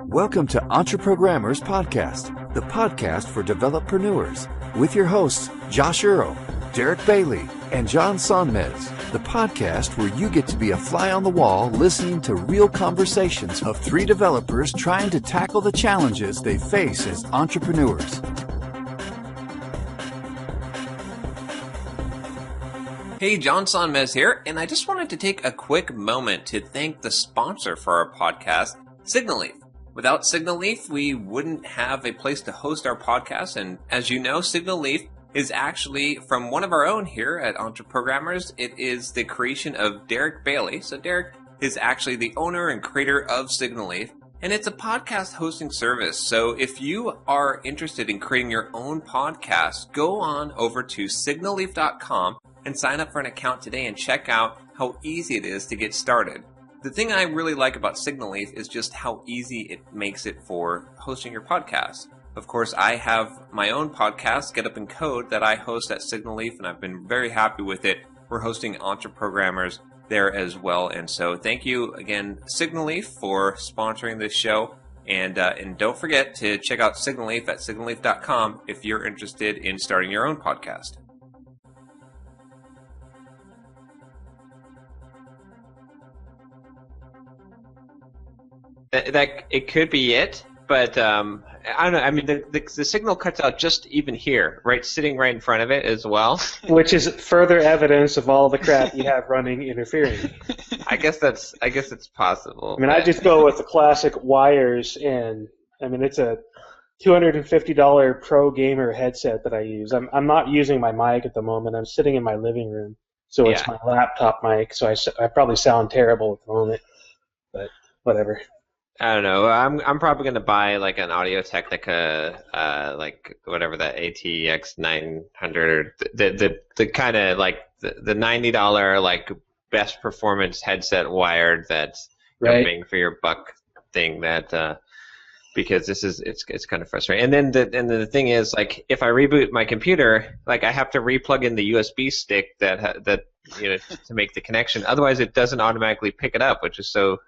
Welcome to Entreprogrammers Podcast, the podcast for developreneurs, with your hosts, Josh Earl, Derick Bailey, and John Sonmez, the podcast where you get to be a fly on the wall listening to real conversations of three developers trying to tackle the challenges they face as entrepreneurs. Hey, John Sonmez here, and I just wanted to take a quick moment to thank the sponsor for our podcast, Signal Leaf. Without Signal Leaf, we wouldn't have a place to host our podcast, and as you know, Signal Leaf is actually from one of our own here at Entreprogrammers. It is the creation of Derick Bailey. So Derick is actually the owner and creator of Signal Leaf, and it's a podcast hosting service. So if you are interested in creating your own podcast, go on over to signalleaf.com and sign up for an account today and check out how easy it is to get started. The thing I really like about Signal Leaf is just how easy it makes it for hosting your podcast. Of course, I have my own podcast, Get Up and Code, that I host at Signal Leaf, and I've been very happy with it. We're hosting Entreprogrammers there as well. And so thank you again, Signal Leaf, for sponsoring this show. And don't forget to check out Signal Leaf at signalleaf.com if you're interested in starting your own podcast. That it could be it, but I don't know. I mean, the signal cuts out just even here, right, sitting right in front of it as well. Which is further evidence of all the crap you have running interfering. I guess it's possible. I mean, I just go with the classic wires, and I mean, it's a $250 pro gamer headset that I use. I'm not using my mic at the moment. I'm sitting in my living room, so it's my laptop mic. So I probably sound terrible at the moment, but whatever. I don't know. I'm probably gonna buy like an Audio Technica, like whatever that ATX 900, the kind of like the $90 like best performance headset wired that's bang for your buck thing that because it's kind of frustrating. And then the thing is, like, if I reboot my computer, like I have to replug in the USB stick that to make the connection. Otherwise, it doesn't automatically pick it up, which is so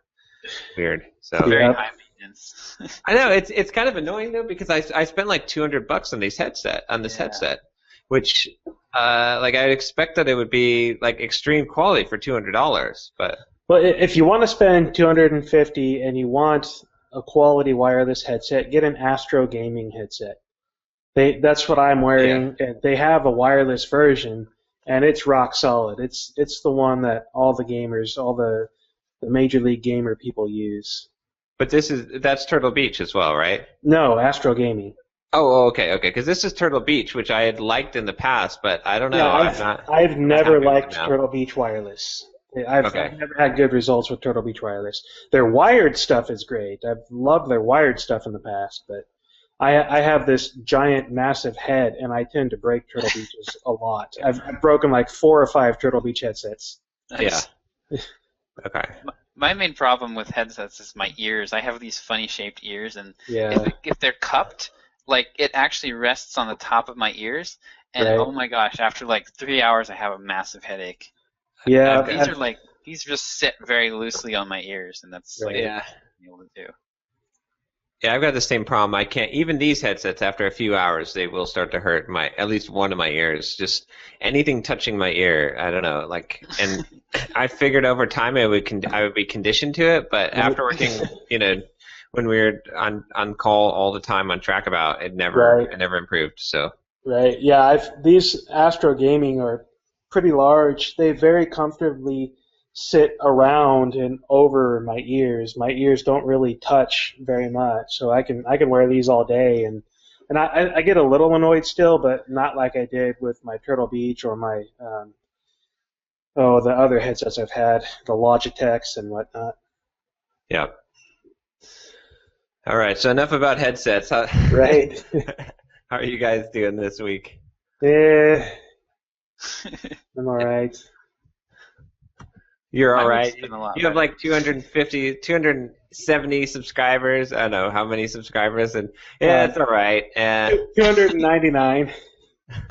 weird. So very high maintenance. I know it's kind of annoying though, because I spent like $200 on this headset, which like I'd expect that it would be like extreme quality for $200, but well, if you want to spend $250 and you want a quality wireless headset, get an Astro gaming headset. That's what I'm wearing. Yeah. They have a wireless version, and it's rock solid. It's the one that all the gamers, all the Major League Gamer people use. But that's Turtle Beach as well, right? No, Astro Gaming. Oh, okay. Because this is Turtle Beach, which I had liked in the past, but I don't know. Yeah, I've never liked Turtle Beach Wireless. I've never had good results with Turtle Beach Wireless. Their wired stuff is great. I've loved their wired stuff in the past, but I have this giant, massive head, and I tend to break Turtle Beaches a lot. I've broken like 4 or 5 Turtle Beach headsets. Nice. Yeah. Okay. My main problem with headsets is my ears. I have these funny shaped ears, and if they're cupped, like it actually rests on the top of my ears, and oh my gosh, after like 3 hours I have a massive headache. Yeah. These just sit very loosely on my ears, and that's like able to do. Yeah, I've got the same problem. I can't, even these headsets, after a few hours, they will start to hurt at least one of my ears. Just anything touching my ear, I don't know, like, and I figured over time I would be conditioned to it, but after working, when we were on call all the time on Trackabout, it never improved, so. Right, yeah, these Astro Gaming are pretty large. They very comfortably sit around and over my ears. My ears don't really touch very much, so I can wear these all day, and I get a little annoyed still, but not like I did with my Turtle Beach or my the other headsets I've had, the Logitechs and whatnot. Yeah. All right, so enough about headsets. Right. How are you guys doing this week? I'm all right. You're all right. You have like 270 subscribers. I don't know how many subscribers, and it's all right. 299.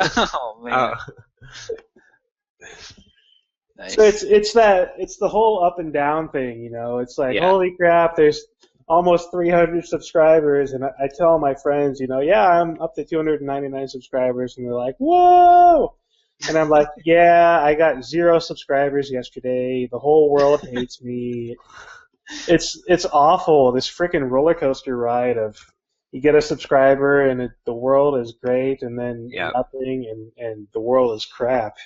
Oh man. Nice. So it's the whole up and down thing, you know. It's like, holy crap, there's almost 300 subscribers, and I tell my friends, you know, yeah, I'm up to 299 subscribers, and they're like, whoa! And I'm like, yeah, I got 0 subscribers yesterday. The whole world hates me. It's awful. This freaking roller coaster ride of you get a subscriber and the world is great, and then nothing, and the world is crap.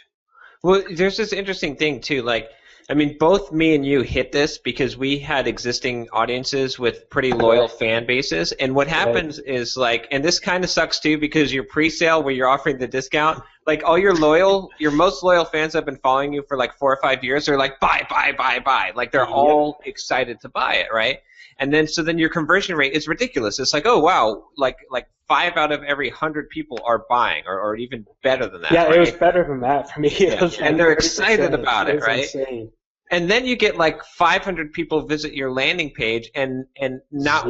Well, there's this interesting thing too. Like, I mean, both me and you hit this because we had existing audiences with pretty loyal fan bases. And what happens is, like, and this kind of sucks too because your pre-sale where you're offering the discount, like all your most loyal fans have been following you for like 4 or 5 years. They're like, buy. Like they're all excited to buy it, right? And then so your conversion rate is ridiculous. It's like, oh wow, like 5 out of every 100 people are buying, or even better than that. Yeah, right? It was better than that for me. And they're excited about it, right? Insane. And then you get like 500 people visit your landing page, and not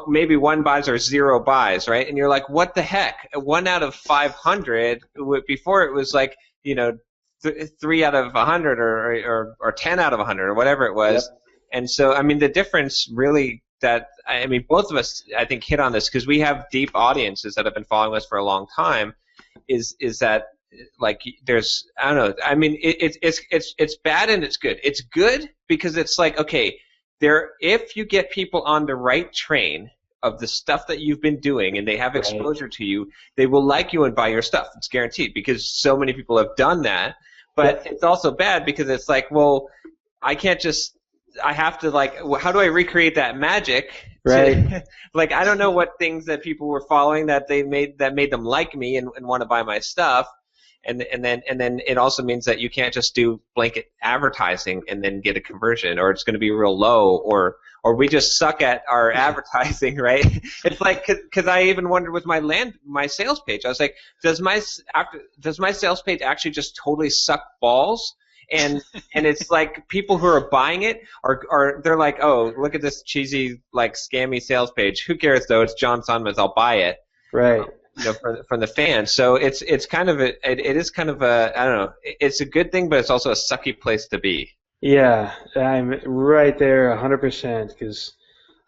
maybe one buys or 0 buys, right? And you're like, what the heck? 1 out of 500. Before it was like, you know, 3 out of 100 or 10 out of 100 or whatever it was. Yep. And so, I mean, the difference really both of us, I think, hit on this because we have deep audiences that have been following us for a long time, is that, like, there's, I don't know, I mean, it's bad and it's good. It's good because it's like, okay, if you get people on the right train of the stuff that you've been doing and they have exposure to you, they will like you and buy your stuff. It's guaranteed because so many people have done that. But it's also bad because it's like, well, I have to, like, how do I recreate that magic? Right. Like, I don't know what things that people were following that made them like me and want to buy my stuff. And then it also means that you can't just do blanket advertising and then get a conversion, or it's going to be real low, or we just suck at our advertising, right? It's like, because I even wondered with my sales page, I was like, does my sales page actually just totally suck balls? And it's like people who are buying it are they're like, oh, look at this cheesy, like, scammy sales page. Who cares though? It's John Sonmez. I'll buy it. Right. You know, from the fans. So it's kind of it is kind of a, I don't know. It's a good thing, but it's also a sucky place to be. Yeah, I'm right there 100% because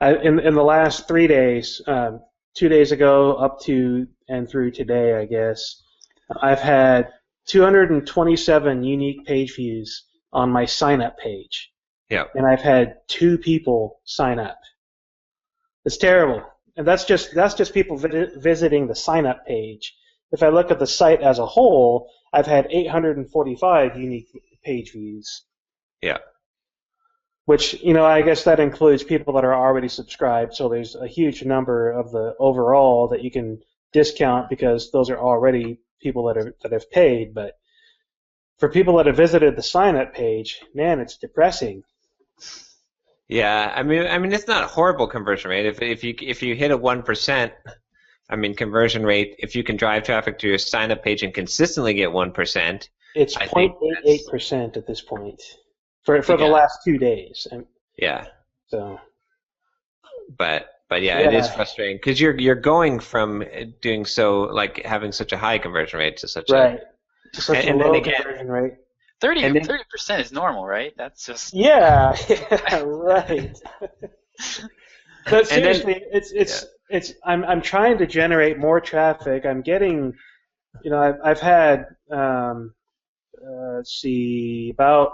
in the last 3 days, 2 days ago up to and through today, I guess, I've had 227 unique page views on my sign-up page. Yeah. And I've had 2 people sign up. It's terrible. And that's just people visiting the sign-up page. If I look at the site as a whole, I've had 845 unique page views. Yeah. Which, you know, I guess that includes people that are already subscribed, so there's a huge number of the overall that you can discount because those are already people that have paid. But for people that have visited the sign-up page, man, it's depressing. Yeah, I mean, it's not a horrible conversion rate. If you hit a 1%, I mean, conversion rate, if you can drive traffic to your sign-up page and consistently get 1%, it's 0.88% at this point for the last 2 days. Yeah. So. But yeah, it is frustrating because you're going from doing so, like, having such a high conversion rate to such a low conversion rate. 30% is normal, right? That's just yeah, right. But seriously, I'm trying to generate more traffic. I'm getting, you know, I've had let's see, about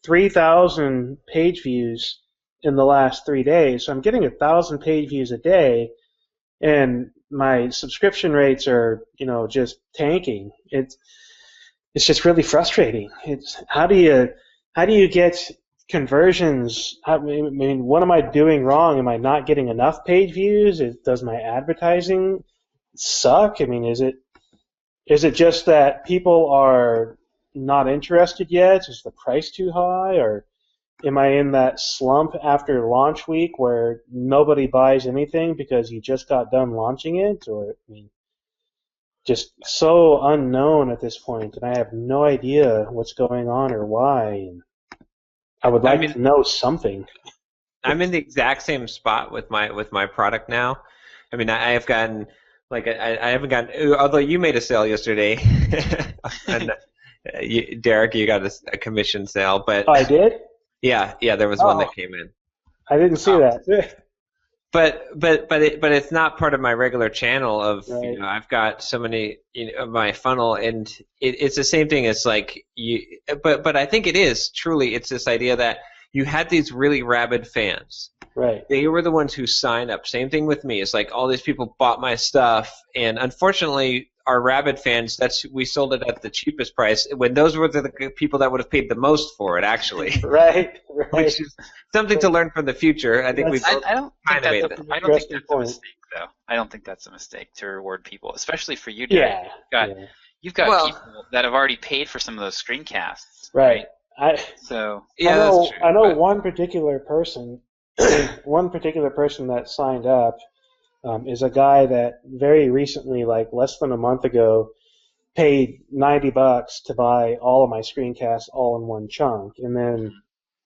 3,000 page views in the last 3 days. So I'm getting 1,000 page views a day, and my subscription rates are, you know, just tanking. It's just really frustrating. It's how do you get conversions? I mean, what am I doing wrong? Am I not getting enough page views? Does my advertising suck? I mean, is it just that people are not interested yet? Is the price too high, or am I in that slump after launch week where nobody buys anything because you just got done launching it? Or, I mean, just so unknown at this point, and I have no idea what's going on or why. And I would like to know something. I'm in the exact same spot with my product now. I mean, I have gotten, like, I haven't gotten, although you made a sale yesterday, Derick, you got a commission sale, but I did. Yeah, there was one that came in. I didn't see that. But it's not part of my regular channel of right. I've got so many of my funnel, and it's the same thing. It's like but I think it is truly, it's this idea that you had these really rabid fans. Right. They were the ones who signed up. Same thing with me. It's like all these people bought my stuff, and unfortunately, our rabid fans, we sold it at the cheapest price, when those were the people that would have paid the most for it, actually. right. Which is something to learn from the future. I think I don't think that's a mistake, though. I don't think that's a mistake to reward people, especially for you, Derick. You've got people that have already paid for some of those screencasts. Right. I know one particular person. One particular person that signed up is a guy that very recently, like less than a month ago, paid $90 to buy all of my screencasts all in one chunk, and then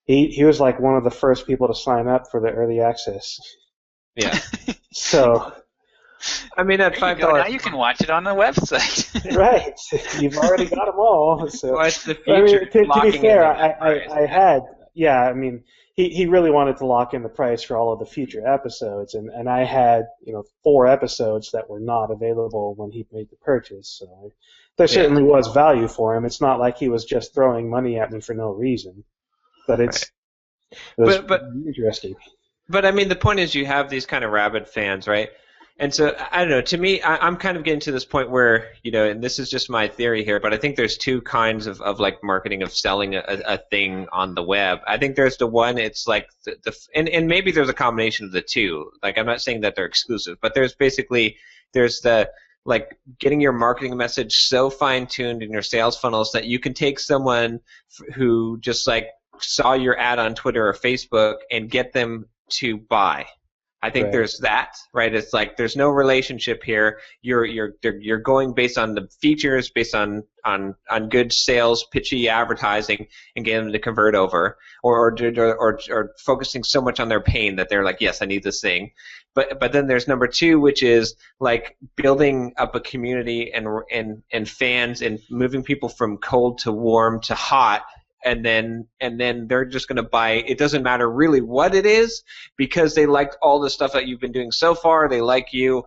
he was like one of the first people to sign up for the early access. Yeah. So, I mean, at $5 now you can watch it on the website. Right. You've already got them all. So, what's the future? To be fair, I had. Yeah, I mean, he really wanted to lock in the price for all of the future episodes, and I had 4 episodes that were not available when he made the purchase. So there certainly was value for him. It's not like he was just throwing money at me for no reason, but it was interesting. But I mean, the point is, you have these kind of rabid fans, right? And so, I don't know, to me, I'm kind of getting to this point where, and this is just my theory here, but I think there's 2 kinds of like marketing, of selling a thing on the web. I think there's the one, it's like and maybe there's a combination of the 2. Like, I'm not saying that they're exclusive, but there's the like getting your marketing message so fine-tuned in your sales funnels that you can take someone who just like saw your ad on Twitter or Facebook and get them to buy. I think there's that, right? It's like there's no relationship here. You're going based on the features, based on good sales, pitchy advertising, and getting them to convert over, or focusing so much on their pain that they're like, yes, I need this thing. But then there's number 2, which is like building up a community and fans, and moving people from cold to warm to hot. And then they're just going to buy. It doesn't matter really what it is, because they liked all the stuff that you've been doing so far. They like you.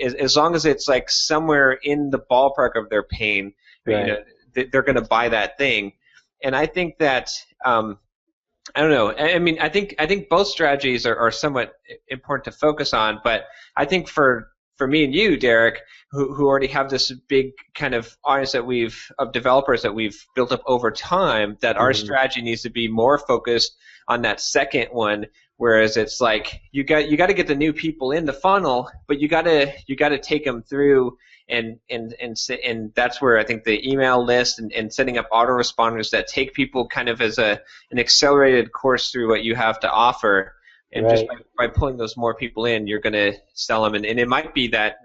As long as it's like somewhere in the ballpark of their pain, they're going to buy that thing. And I think that I don't know. I mean, I think both strategies are somewhat important to focus on. But I think for me and you, Derick, who already have this big kind of audience of developers that we've built up over time, that our strategy needs to be more focused on that second one. Whereas it's like you got to get the new people in the funnel, but you got to take them through, and that's where I think the email list and setting up autoresponders that take people kind of as an accelerated course through what you have to offer. And just by pulling those more people in, you're going to sell them. And it might be that,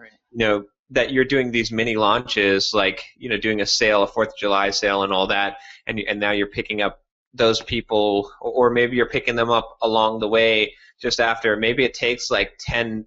that you're doing these mini launches, like, doing a sale, a 4th of July sale and all that, and now you're picking up those people, or maybe you're picking them up along the way just after. Maybe it takes like 10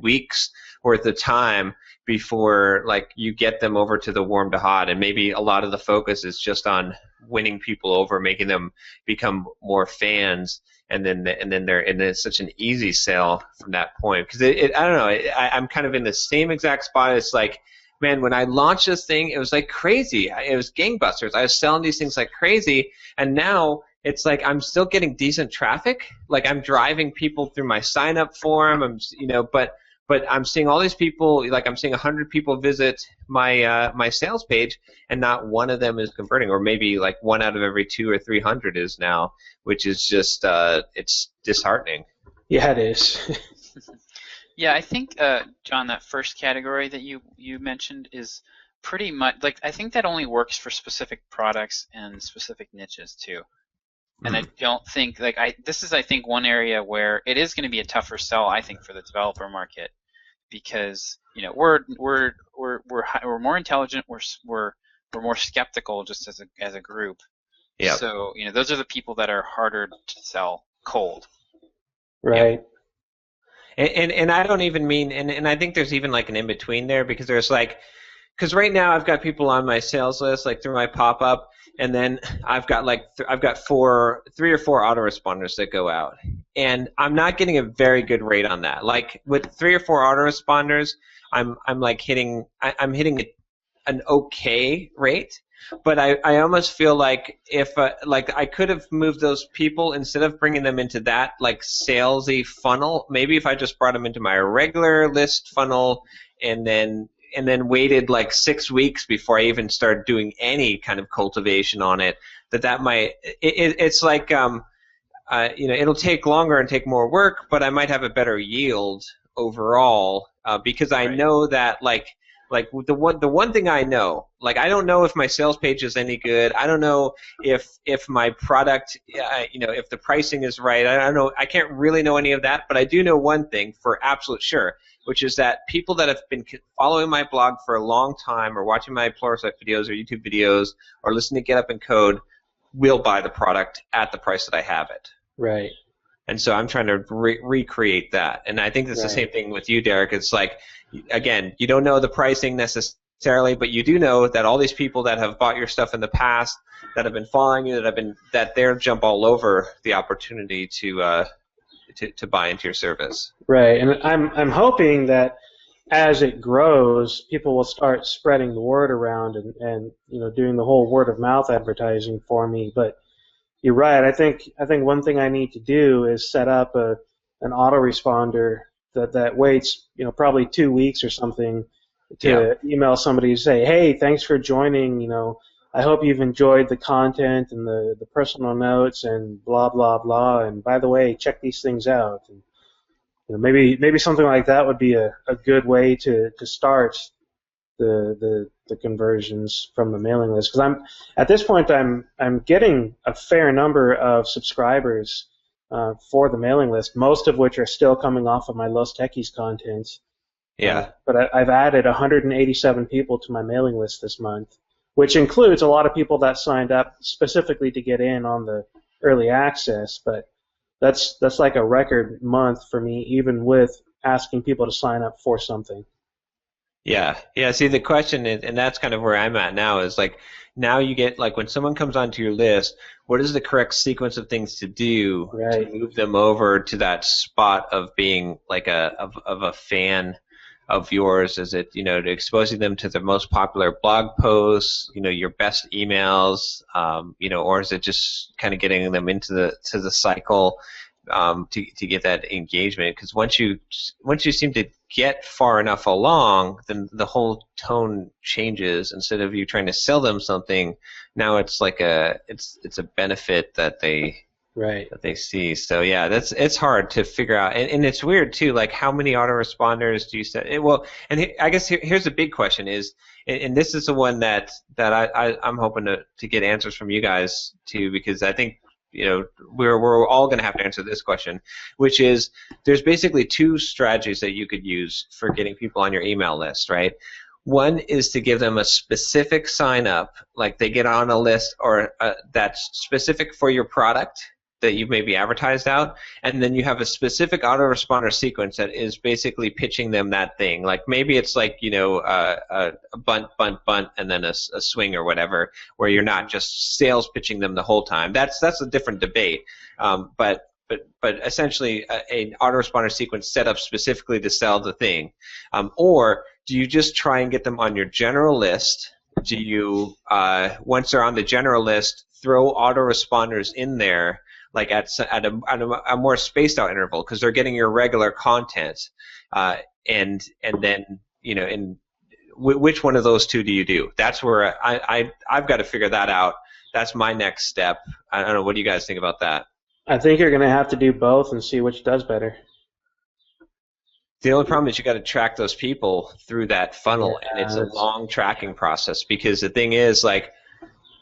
weeks worth of time before like you get them over to the warm to hot, and maybe a lot of the focus is just on winning people over, making them become more fans. And then it's such an easy sell from that point, because I don't know, I'm kind of in the same exact spot. It's like, man, when I launched this thing, it was like crazy. It was gangbusters. I was selling these things like crazy, and now it's like I'm still getting decent traffic. Like, I'm driving people through my sign up form. But I'm seeing all these people, like I'm seeing 100 people visit my sales page, and not one of them is converting, or maybe like 1 out of every 200 or 300 is now, which is just it's disheartening. Yeah, it is. Yeah, I think John, that first category that you mentioned is pretty much like, I think that only works for specific products and specific niches too. And I don't think this is, I think, one area where it is going to be a tougher sell, I think, for the developer market, because we're more intelligent, we're more skeptical just as a group. Yeah. So those are the people that are harder to sell cold. Right. And I don't even mean, and I think there's even like an in between there, because there's like, because right now I've got people on my sales list, like through my pop-up, and then I've got three or four autoresponders that go out, and I'm not getting a very good rate on that. Like with 3 or 4 autoresponders, I'm hitting an okay rate, but I almost feel like if like I could have moved those people instead of bringing them into that like salesy funnel. Maybe if I just brought them into my regular list funnel, and then waited like 6 weeks before I even started doing any kind of cultivation on it, that might it's like it'll take longer and take more work, but I might have a better yield overall because I know that like the one thing I know, like I don't know if my sales page is any good. I don't know if my product, if the pricing is right. I don't know. I can't really know any of that, but I do know one thing for absolute sure, which is that people that have been following my blog for a long time, or watching my Pluralsight videos or YouTube videos, or listening to Get Up and Code, will buy the product at the price that I have it. Right. And so I'm trying to recreate that. And I think it's the same thing with you, Derick. It's like, again, you don't know the pricing necessarily, but you do know that all these people that have bought your stuff in the past, that have been following you, that they'll jump all over the opportunity to buy into your service. Right. And I'm hoping that as it grows, people will start spreading the word around and doing the whole word of mouth advertising for me. But you're right. I think one thing I need to do is set up an autoresponder that waits, probably 2 weeks or something to email somebody to say, hey, thanks for joining. I hope you've enjoyed the content and the personal notes and blah blah blah. And by the way, check these things out. And maybe something like that would be a good way to start the conversions from the mailing list, because at this point I'm getting a fair number of subscribers for the mailing list, most of which are still coming off of my Los Techies content. Yeah. But I've added 187 people to my mailing list this month, which includes a lot of people that signed up specifically to get in on the early access. But that's like a record month for me, even with asking people to sign up for something. Yeah. See, the question is, and that's kind of where I'm at now, is like, now you get, like, when someone comes onto your list, what is the correct sequence of things to do to move them over to that spot of being like of a fan of yours? Is it, to exposing them to the most popular blog posts, your best emails, or is it just kind of getting them into the cycle to get that engagement? Because once you seem to get far enough along, then the whole tone changes. Instead of you trying to sell them something, now it's like it's a benefit that they see. So yeah, it's hard to figure out, and it's weird too. Like, how many autoresponders do you set? And I guess here's the big question is, and this is the one that I'm hoping to get answers from you guys too, because I think we're all going to have to answer this question, which is, there's basically 2 strategies that you could use for getting people on your email list, right? One is to give them a specific sign up, like they get on a list or that's specific for your product that you've maybe advertised out, and then you have a specific autoresponder sequence that is basically pitching them that thing. Like maybe it's like a bunt, and then a swing or whatever, where you're not just sales pitching them the whole time. That's a different debate. But essentially an autoresponder sequence set up specifically to sell the thing. Or do you just try and get them on your general list? Do you once they're on the general list, throw autoresponders in there, like at a more spaced out interval, because they're getting your regular content, and then which one of those 2 do you do? That's where I've got to figure that out. That's my next step. I don't know. What do you guys think about that? I think you're going to have to do both and see which does better. The only problem is you got to track those people through that funnel, and it's a long tracking process, because the thing is, like,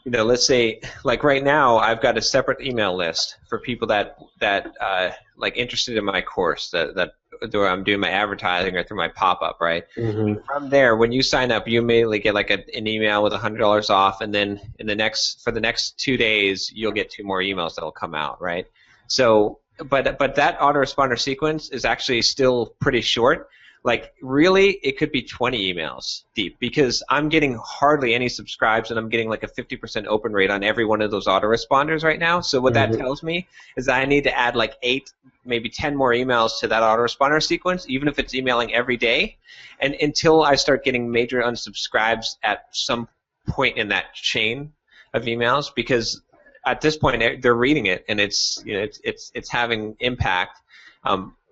let's say, like right now, I've got a separate email list for people that like interested in my course, that I'm doing my advertising or through my pop-up, right? Mm-hmm. From there, when you sign up, you immediately get like an email with $100 off, and then for the next 2 days, you'll get 2 more emails that'll come out, right? So, but that autoresponder sequence is actually still pretty short. like really it could be 20 emails deep because I'm getting hardly any subscribes and I'm getting like a 50% open rate on every one of those autoresponders right now. So what that tells me is that I need to add like 8, maybe 10 more emails to that autoresponder sequence, even if it's emailing every day, and until I start getting major unsubscribes at some point in that chain of emails, because at this point they're reading it and it's having impact.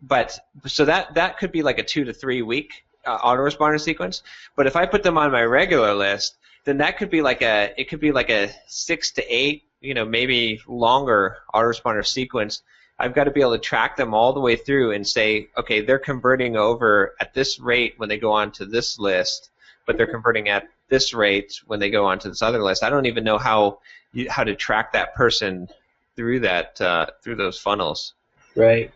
But so that could be like a 2 to 3 week autoresponder sequence. But if I put them on my regular list, then that could be like a 6 to 8, maybe longer autoresponder sequence. I've got to be able to track them all the way through and say, okay, they're converting over at this rate when they go onto this list, but they're converting at this rate when they go onto this other list. I don't even know how to track that person through through those funnels. Right.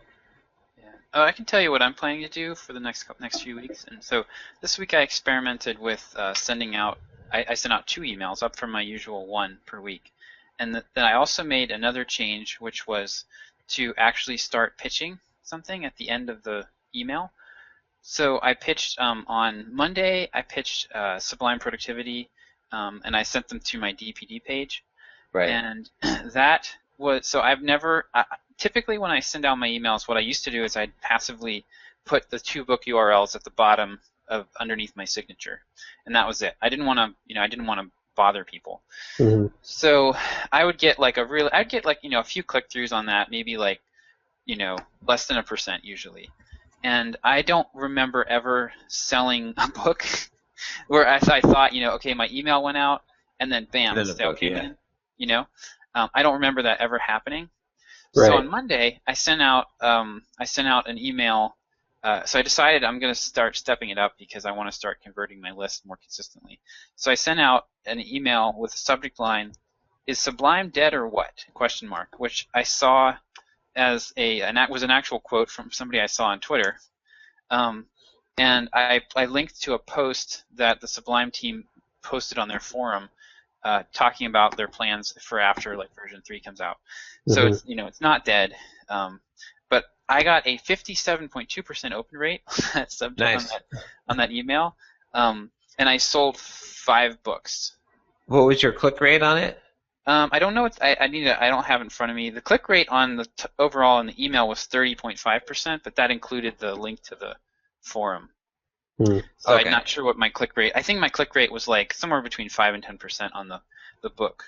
Oh, I can tell you what I'm planning to do for the next few weeks. And so this week I experimented with sending out. I sent out 2 emails, up from my usual 1 per week. And then I also made another change, which was to actually start pitching something at the end of the email. So I pitched on Monday. I pitched Sublime Productivity, and I sent them to my DPD page. Right. And that was so I've never. Typically, when I send out my emails, what I used to do is I'd passively put the 2 book URLs at the bottom of underneath my signature, and that was it. I didn't want to, bother people. Mm-hmm. So I would get like a few click-throughs on that, maybe like, less than 1% usually. And I don't remember ever selling a book where I thought, okay, my email went out, and then bam, the sale came in. I don't remember that ever happening. Right. So on Monday, I sent out an email. So I decided I'm going to start stepping it up because I want to start converting my list more consistently. So I sent out an email with the subject line, "Is Sublime dead or what?" ? Which I saw as was an actual quote from somebody I saw on Twitter. And I linked to a post that the Sublime team posted on their forum, talking about their plans for after version 3 comes out. So it's not dead, but I got a 57.2% open rate on that subject. Nice. on that email, and I sold 5 books. What was your click rate on it? I don't know. I don't have it in front of me. The click rate on the overall in the email was 30.5%, but that included the link to the forum. So okay. I'm not sure what my click rate. I think my click rate was like somewhere between 5 and 10% on the book.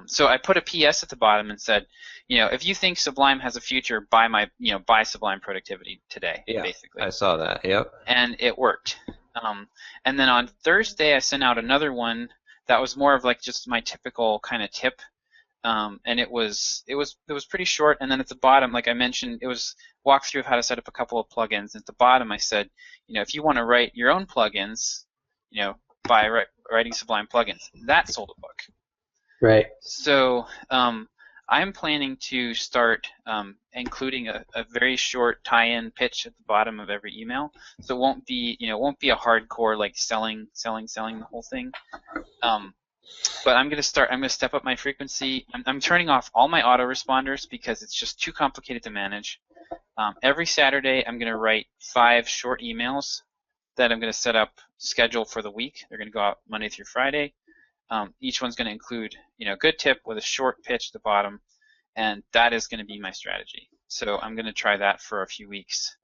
So I put a PS at the bottom and said, if you think Sublime has a future, buy Sublime Productivity today. Yeah, basically. I saw that. Yep. And it worked. And then on Thursday, I sent out another one that was more of like just my typical kind of tip. And it was pretty short. And then at the bottom, like I mentioned, it was walkthrough of how to set up a couple of plugins. And at the bottom, I said, if you want to write your own plugins, by writing Sublime plugins, that sold a book. Right. So I'm planning to start including a very short tie-in pitch at the bottom of every email. So it won't be a hardcore like selling the whole thing. But I'm going to step up my frequency. I'm turning off all my autoresponders because it's just too complicated to manage. Every Saturday, I'm going to write 5 short emails that I'm going to set up schedule for the week. They're going to go out Monday through Friday. Each one's going to include, a good tip with a short pitch at the bottom, and that is going to be my strategy. So I'm going to try that for a few weeks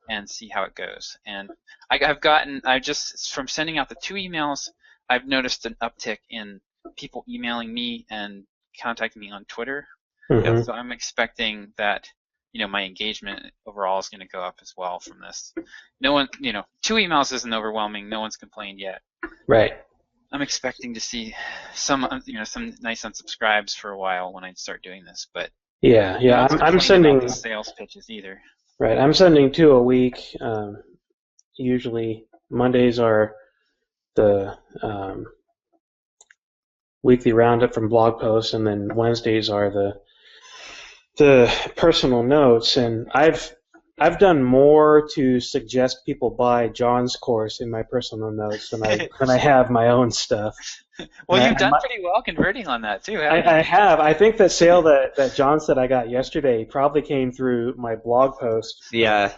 and see how it goes. And from sending out the 2 emails, I've noticed an uptick in people emailing me and contacting me on Twitter. Mm-hmm. So I'm expecting that, my engagement overall is going to go up as well from this. No one, 2 emails isn't overwhelming. No one's complained yet. Right. I'm expecting to see some nice unsubscribes for a while when I start doing this, but yeah, I'm sending sales pitches either. Right, I'm sending 2 a week. Usually Mondays are the weekly roundup from blog posts, and then Wednesdays are the personal notes. And I've done more to suggest people buy John's course in my personal notes than I have my own stuff. Well, you've done pretty well converting on that too, haven't you? I have. I think that sale that John said I got yesterday probably came through my blog post. Yeah.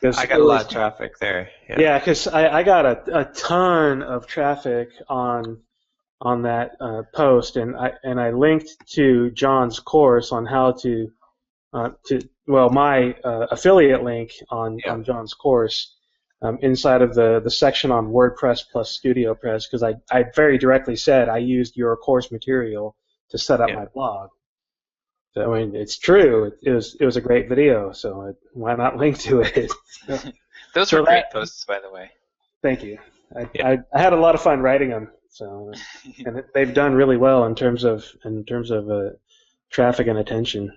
I got a lot of traffic there. Yeah, because I got a ton of traffic on that post, and I linked to John's course on how to my affiliate link on John's course inside of the section on WordPress plus StudioPress, because I very directly said I used your course material to set up my blog. So, I mean, it's true. It was a great video, so why not link to it? Those were great posts, by the way. Thank you. I had a lot of fun writing them, so and they've done really well in terms of traffic and attention.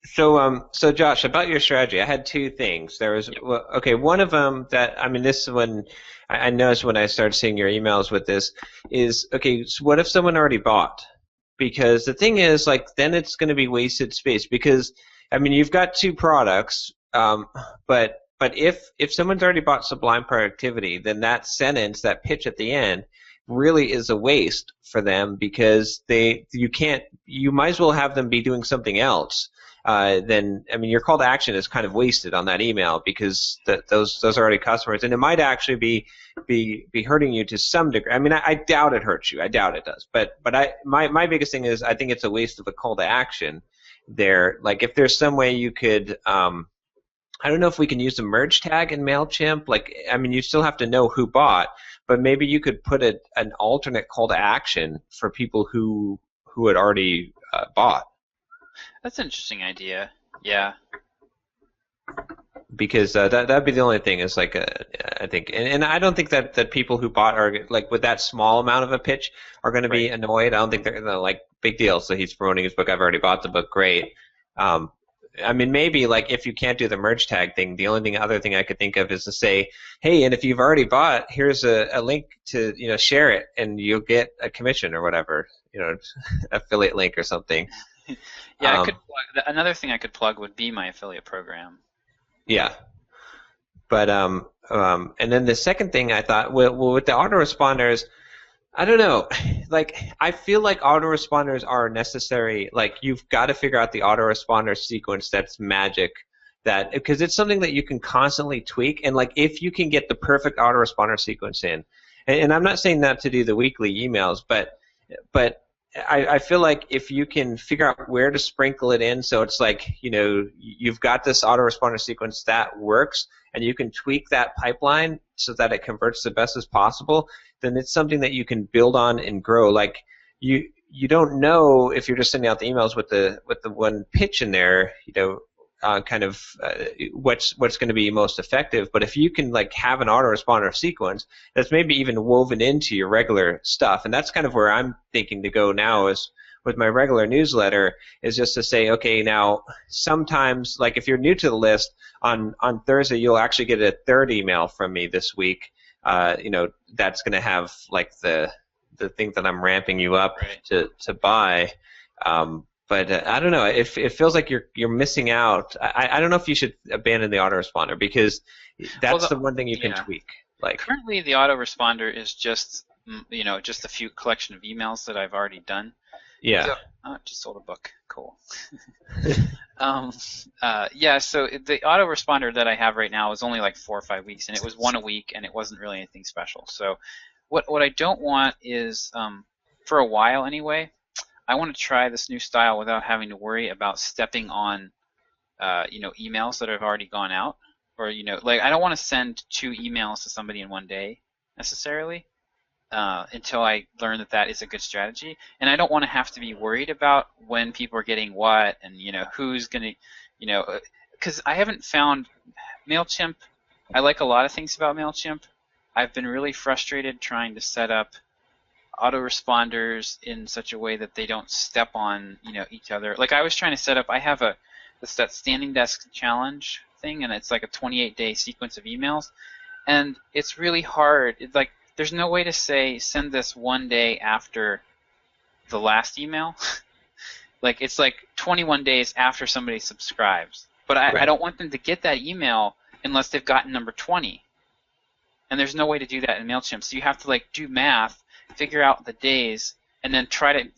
So Josh, about your strategy, I had two things. There was one of them that this is when I noticed when I started seeing your emails with this is so what if someone already bought? Because the thing is, then it's going to be wasted space. Because you've got two products, but if someone's already bought Sublime Productivity, then that sentence, that pitch at the end, really is a waste for them, because you might as well have them be doing something else. Then your call to action is kind of wasted on that email, because those are already customers, and it might actually be hurting you to some degree. I doubt it hurts you. I doubt it does. But my biggest thing is I think it's a waste of a call to action there. Like, if there's some way you could, I don't know if we can use a merge tag in MailChimp. You still have to know who bought, but maybe you could put an alternate call to action for people who had already bought. That's an interesting idea. Yeah. Because that'd be the only thing is I think, and I don't think that people who bought are with that small amount of a pitch are going to be annoyed. I don't think they're big deal. So he's promoting his book. I've already bought the book. Great. Maybe if you can't do the merge tag thing, the only other thing I could think of is to say, hey, and if you've already bought, here's a link to share it, and you'll get a commission or whatever, affiliate link or something. Yeah, I could plug, another thing I could plug would be my affiliate program. Yeah, but and then the second thing I thought, well, with the autoresponders, I don't know. I feel like autoresponders are necessary. You've got to figure out the autoresponder sequence that's magic, because it's something that you can constantly tweak. And if you can get the perfect autoresponder sequence in, and I'm not saying that to do the weekly emails, but I feel like if you can figure out where to sprinkle it in, so it's you've got this autoresponder sequence that works, and you can tweak that pipeline so that it converts the best as possible, then it's something that you can build on and grow. You don't know if you're just sending out the emails with the one pitch in there, what's going to be most effective. But if you can have an autoresponder sequence that's maybe even woven into your regular stuff, and that's kind of where I'm thinking to go now is with my regular newsletter, is just to say, okay, now sometimes if you're new to the list, on Thursday you'll actually get a third email from me this week. That's going to have the thing that I'm ramping you up to buy. But I don't know. It feels like you're missing out. I don't know if you should abandon the autoresponder, because that's the one thing you can tweak. Currently, the autoresponder is just just a few collection of emails that I've already done. Yeah. So, just sold a book. Cool. So the autoresponder that I have right now is only 4 or 5 weeks, and it was one a week, and it wasn't really anything special. So what I don't want is, for a while anyway, I want to try this new style without having to worry about stepping on, emails that have already gone out, or I don't want to send 2 emails to somebody in one day necessarily, until I learn that is a good strategy, and I don't want to have to be worried about when people are getting what, and who's gonna, because I haven't found MailChimp. I like a lot of things about MailChimp. I've been really frustrated trying to set up autoresponders in such a way that they don't step on each other. I was trying to set up, I have that standing desk challenge thing, and it's a 28-day sequence of emails, and it's really hard. It's there's no way to say send this one day after the last email. It's 21 days after somebody subscribes, but I don't want them to get that email unless they've gotten number 20, and there's no way to do that in MailChimp. So you have to do math, figure out the days, and then try to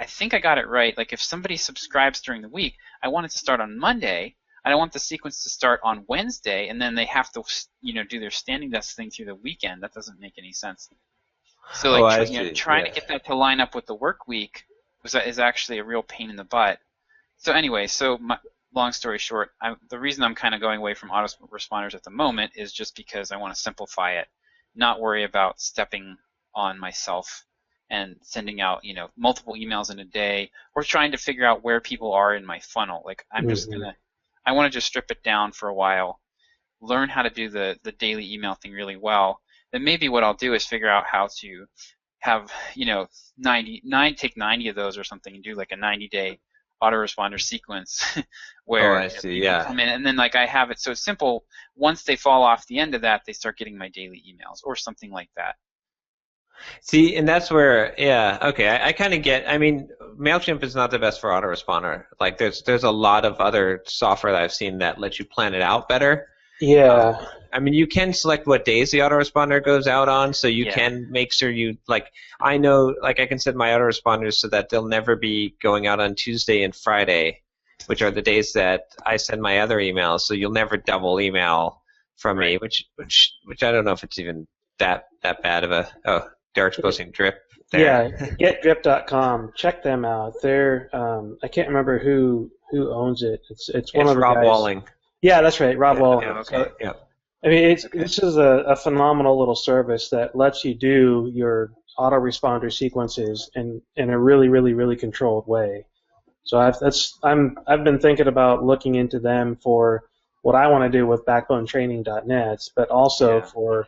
I think I got it right. If somebody subscribes during the week, I want it to start on Monday. I don't want the sequence to start on Wednesday and then they have to, do their standing desk thing through the weekend. That doesn't make any sense. So trying to get that to line up with the work week is actually a real pain in the butt. So anyway, long story short, the reason I'm kind of going away from autoresponders at the moment is just because I want to simplify it, not worry about stepping on myself and sending out, multiple emails in a day, or trying to figure out where people are in my funnel. Like I want to just strip it down for a while, learn how to do the daily email thing really well. Then maybe what I'll do is figure out how to have, take 90 of those or something and do like a 90-day autoresponder sequence where I see, yeah. come in, and then I have it so simple. Once they fall off the end of that, they start getting my daily emails or something like that. See, and that's where, okay, I kind of get. I mean, MailChimp is not the best for autoresponder. Like, there's a lot of other software that I've seen that lets you plan it out better. Yeah. I mean, you can select what days the autoresponder goes out on, so you can make sure I know, I can set my autoresponders so that they'll never be going out on Tuesday and Friday, which are the days that I send my other emails, so you'll never double email from me, which I don't know if it's even that bad of a, Derick's posting Drip there. Yeah, getdrip.com. Check them out. They're, I can't remember who owns it. It's one of the Rob guys. Walling. Yeah, that's right, Rob Walling. Yeah, okay. Yeah. I mean, this is a phenomenal little service that lets you do your autoresponder sequences in a really, really, really controlled way. So I've been thinking about looking into them for what I want to do with backbonetraining.net, but also for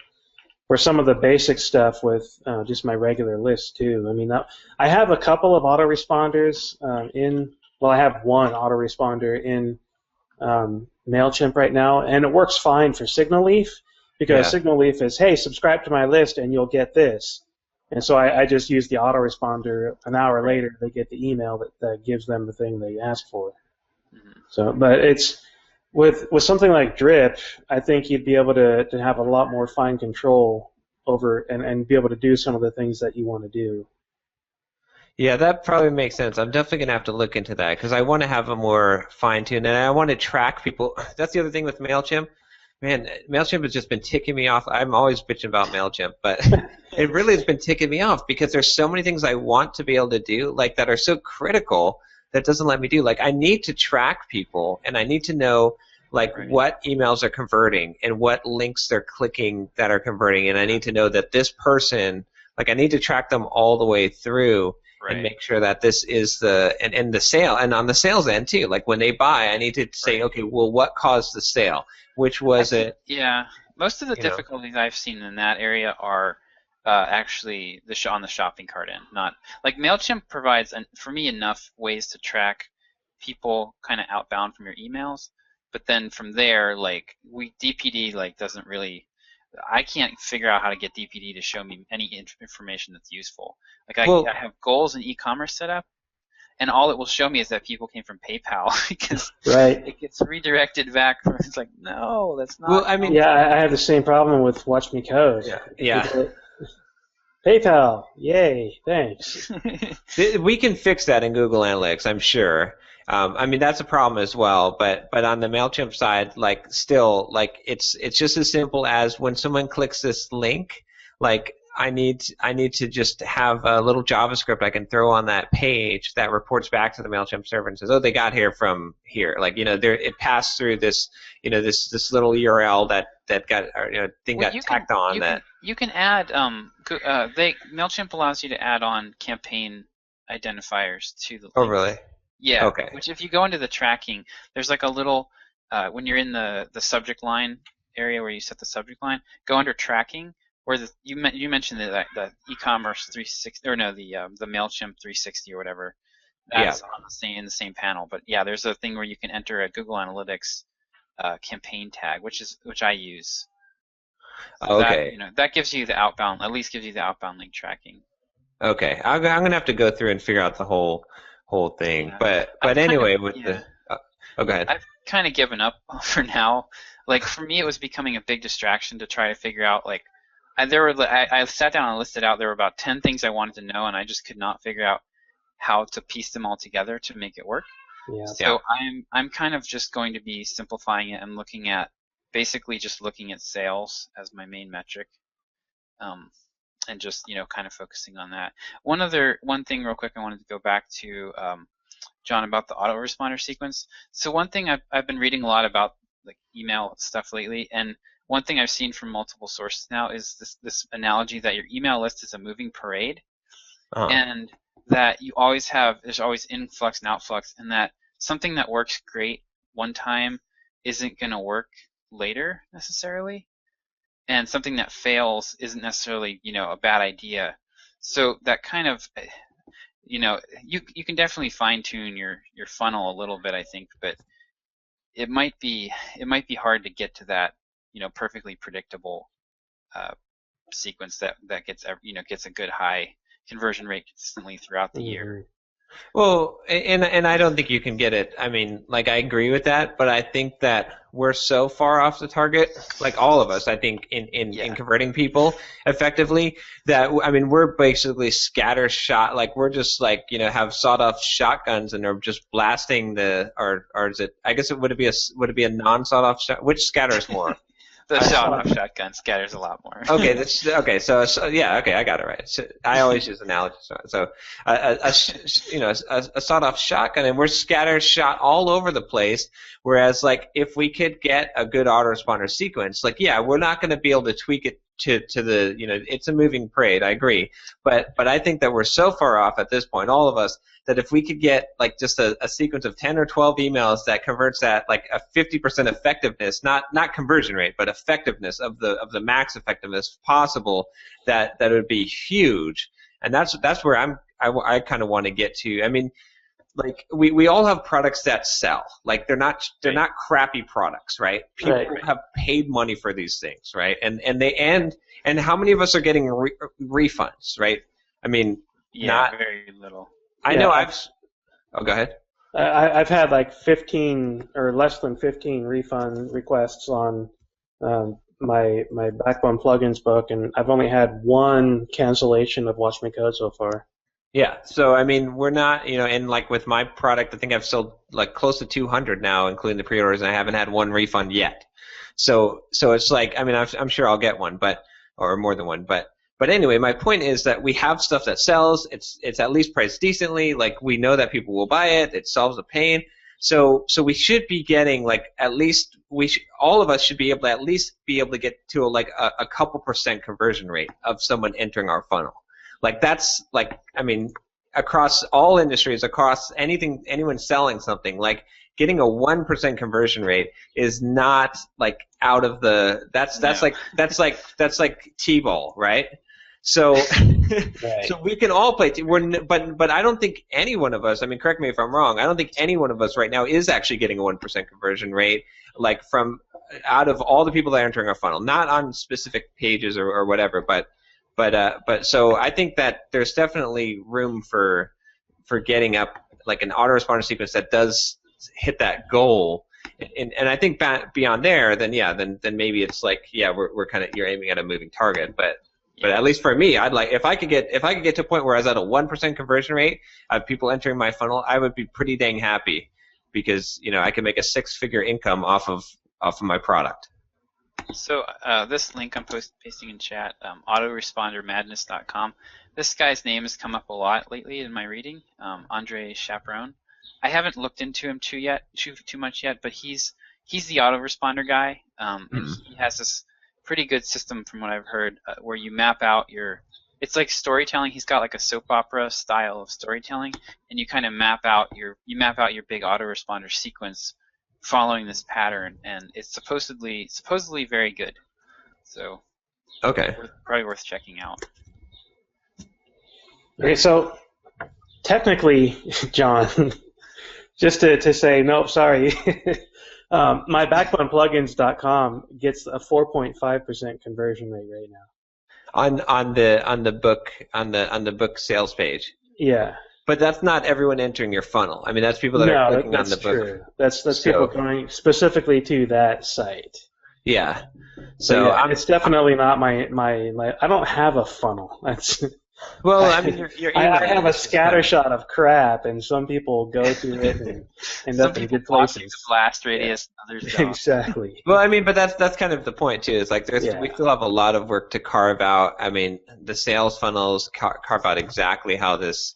some of the basic stuff with just my regular list too. I mean, I have a couple of autoresponders I have one autoresponder in MailChimp right now, and it works fine for SignalLeaf because SignalLeaf is, hey, subscribe to my list and you'll get this. And so I just use the autoresponder. An hour later, they get the email that gives them the thing they asked for. Mm-hmm. So, but it's with something like Drip, I think you'd be able to have a lot more fine control over and be able to do some of the things that you want to do. Yeah, that probably makes sense. I'm definitely going to have to look into that because I want to have a more fine-tuned, and I want to track people. That's the other thing with MailChimp. Man, MailChimp has just been ticking me off. I'm always bitching about MailChimp, but it really has been ticking me off because there's so many things I want to be able to do that are so critical that doesn't let me do. I need to track people, and I need to know what emails are converting and what links they're clicking that are converting, and I need to know that this person, I need to track them all the way through. And make sure that this is and the sale, and on the sales end too. When they buy, I need to say, okay, well, what caused the sale? Which was it? Yeah, most of the difficulties I've seen in that area are actually on the shopping cart end. Not MailChimp provides for me enough ways to track people kind of outbound from your emails, but then from there, DPD doesn't really. I can't figure out how to get DPD to show me any information that's useful. I have goals in e-commerce set up, and all it will show me is that people came from PayPal because it gets redirected back. It's no, that's not. Well, I mean, I have the same problem with Watch Me Code. Yeah. PayPal, yay, thanks. We can fix that in Google Analytics, I'm sure. I mean, that's a problem as well, but on the MailChimp side, it's just as simple as when someone clicks this link, I need to just have a little JavaScript I can throw on that page that reports back to the MailChimp server and says, oh, they got here from here. It passed through this, this little URL that got, got tacked on that. You can add, MailChimp allows you to add on campaign identifiers to the links. Oh, really? Yeah. Okay. Which if you go into the tracking, there's a little, when you're in the subject line area where you set the subject line, go under tracking, where you mentioned the e-commerce 360 or no the MailChimp 360 or whatever. That's in the same panel. But yeah, there's a thing where you can enter a Google Analytics campaign tag, which I use. So okay. That gives you the outbound, at least gives you the outbound link tracking. Okay, I'm gonna have to go through and figure out the whole thing. Yeah. But anyway, go ahead. I've kind of given up for now. For me, it was becoming a big distraction to try to figure out I sat down and listed out there were about 10 things I wanted to know, and I just could not figure out how to piece them all together to make it work. Yeah. So I'm kind of just going to be simplifying it and looking at basically just looking at sales as my main metric, and just kind of focusing on that. One thing real quick I wanted to go back to, John, about the autoresponder sequence. So one thing I've been reading a lot about, like, email stuff lately, and one thing I've seen from multiple sources now is this analogy that your email list is a moving parade, and that there's always influx and outflux, and that something that works great one time isn't going to work later necessarily, and something that fails isn't necessarily a bad idea. So that kind of you can definitely fine tune your funnel a little bit, I think, but it might be hard to get to that perfectly predictable sequence that gets a good high conversion rate consistently throughout the year. Well, and I don't think you can get it. I mean, like, I agree with that, but I think that we're so far off the target, like all of us, I think, in converting people effectively, that, I mean, we're basically scatter shot, like, we're just like, have sawed-off shotguns and are just blasting or is it, I guess would it be a non-sawed-off shot? Which scatters more? The sawed-off shotgun scatters a lot more. Okay, so yeah, okay, I got it right. So I always use analogies. So a sawed-off shotgun, and we're scatter shot all over the place. Whereas, like, if we could get a good autoresponder sequence, like, yeah, we're not going to be able to tweak it to the, it's a moving parade. I agree, but I think that we're so far off at this point, all of us, that if we could get, like, just a sequence of 10 or 12 emails that converts at, like, a 50% effectiveness, not conversion rate, but effectiveness of the max effectiveness possible, that would be huge. And that's where I kind of want to get to. I mean, like, we all have products that sell. Like, they're not crappy products, right? People have paid money for these things, right? And how many of us are getting refunds, right? I mean, not very little. I know go ahead. I've had like 15 or less than 15 refund requests on my Backbone plugins book, and I've only had one cancellation of Watch Me Code so far. Yeah, so I mean, we're not, and like with my product, I think I've sold like close to 200 now, including the pre-orders, and I haven't had one refund yet. So it's like, I mean, I'm sure I'll get one, or more than one, But anyway, my point is that we have stuff that sells. It's at least priced decently. Like, we know that people will buy it. It solves a pain. So we should be getting, like, all of us should be able to at least get to a couple % conversion rate of someone entering our funnel. Like, that's, like, I mean, across all industries, across anyone selling something, like, getting a 1% conversion rate is not, like, out of the, that's like T-ball, right? So, so we can all play. But I don't think any one of us. I mean, correct me if I'm wrong. I don't think any one of us right now is actually getting a 1% conversion rate, like, from out of all the people that are entering our funnel, not on specific pages or whatever. But so I think that there's definitely room for getting up, like, an autoresponder sequence that does hit that goal. And I think beyond there, then maybe it's like, we're kind of, you're aiming at a moving target, but at least for me, I'd like, if I could get to a point where I was at a 1% conversion rate of people entering my funnel, I would be pretty dang happy, because I could make a 6-figure income off of my product. So this link I'm pasting in chat, autorespondermadness.com. This guy's name has come up a lot lately in my reading, Andre Chaperone. I haven't looked into him too much yet, but he's the autoresponder guy, and he has this pretty good system, from what I've heard, where you map out it's like storytelling. He's got like a soap opera style of storytelling, and you kind of map out your big autoresponder sequence following this pattern, and it's supposedly very good. So, okay, probably worth checking out. Okay, so technically, John, just to say, nope, sorry. My backboneplugins.com gets a 4.5% conversion rate right now. On the book sales page. Yeah. But that's not everyone entering your funnel. I mean, that's people that are clicking on the book. True. That's people going specifically to that site. Yeah. So it's definitely not my I don't have a funnel. Well, I mean, your I have a scattershot of crap, and some people go to it and end up in good places. The blast radius, others don't. Exactly. Well, I mean, but that's kind of the point too. It's like we still have a lot of work to carve out. I mean, the sales funnels carve out exactly how this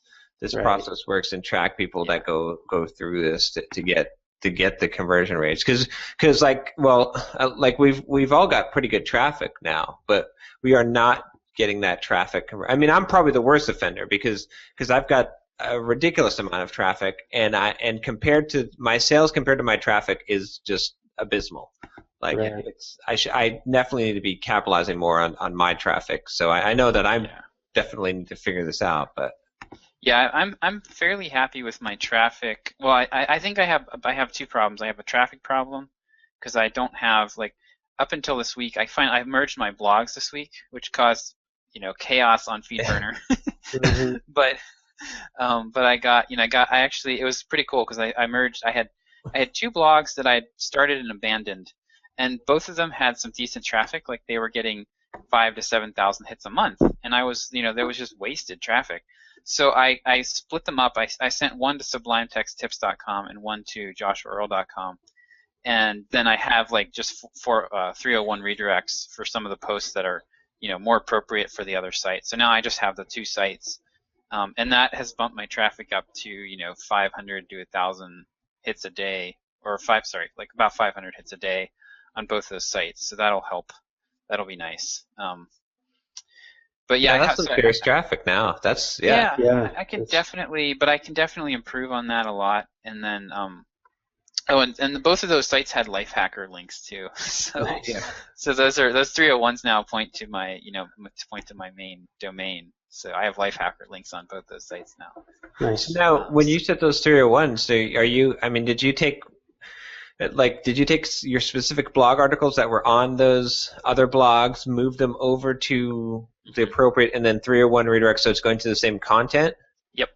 process works and track people that go through this to get the conversion rates. Because like we've all got pretty good traffic now, but we are not getting that traffic. I mean, I'm probably the worst offender because I've got a ridiculous amount of traffic, and compared to my sales compared to my traffic is just abysmal. Like I definitely need to be capitalizing more on my traffic. So I know that I'm definitely need to figure this out, but. Yeah, I'm fairly happy with my traffic. Well, I think I have two problems. I have a traffic problem because I don't have, like, up until this week, I've merged my blogs this week, which caused chaos on FeedBurner. Mm-hmm. But it was pretty cool because I merged. I had two blogs that I had started and abandoned, and both of them had some decent traffic. Like, they were getting 5,000 to 7,000 hits a month, and I was, there was just wasted traffic. So I split them up. I sent one to sublimetexttips.com and one to joshuaearl.com. And then I have, like, just for 301 redirects for some of the posts that are, more appropriate for the other site. So now I just have the two sites. And that has bumped my traffic up to, 500 to 1,000 hits a day, about 500 hits a day on both those sites. So that'll help. That'll be nice. But that's some serious traffic now. That's I can definitely improve on that a lot. And then and both of those sites had Lifehacker links too. So those 301s now point to my main domain. So I have Lifehacker links on both those sites now. Nice. Now, when you set those 301s, so did you take your specific blog articles that were on those other blogs, move them over to the appropriate, and then 301 redirect, so it's going to the same content? Yep.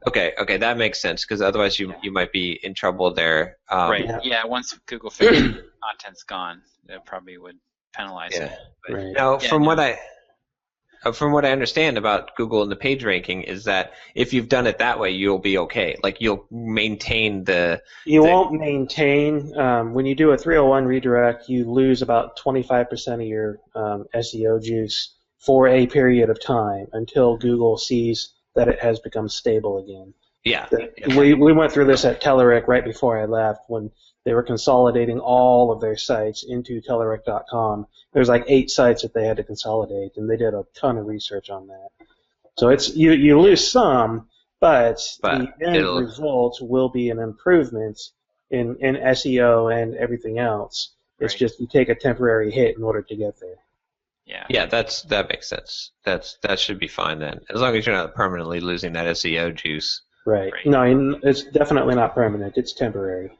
Okay, that makes sense, because otherwise you might be in trouble there. Right. Yeah, once Google figures the content's gone, it probably would penalize it. But, now, from what I understand about Google and the page ranking is that if you've done it that way, you'll be okay. Like, you'll maintain You won't maintain. When you do a 301 redirect, you lose about 25% of your SEO juice for a period of time until Google sees that it has become stable again. Yeah. We went through this at Telerik right before I left when they were consolidating all of their sites into Telerik.com. There's like 8 sites that they had to consolidate, and they did a ton of research on that. So it's you lose some, but the end result will be an improvement in SEO and everything else. It's just you take a temporary hit in order to get there. Yeah, that makes sense. That should be fine then, as long as you're not permanently losing that SEO juice. Right. No, it's definitely not permanent. It's temporary.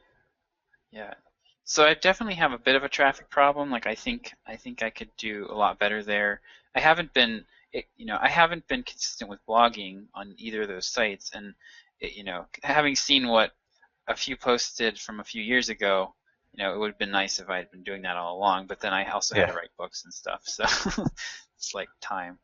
Yeah. So I definitely have a bit of a traffic problem. Like, I think I could do a lot better there. I haven't been consistent with blogging on either of those sites, and having seen what a few posted from a few years ago, it would have been nice if I had been doing that all along. But then I also had to write books and stuff, so it's like time.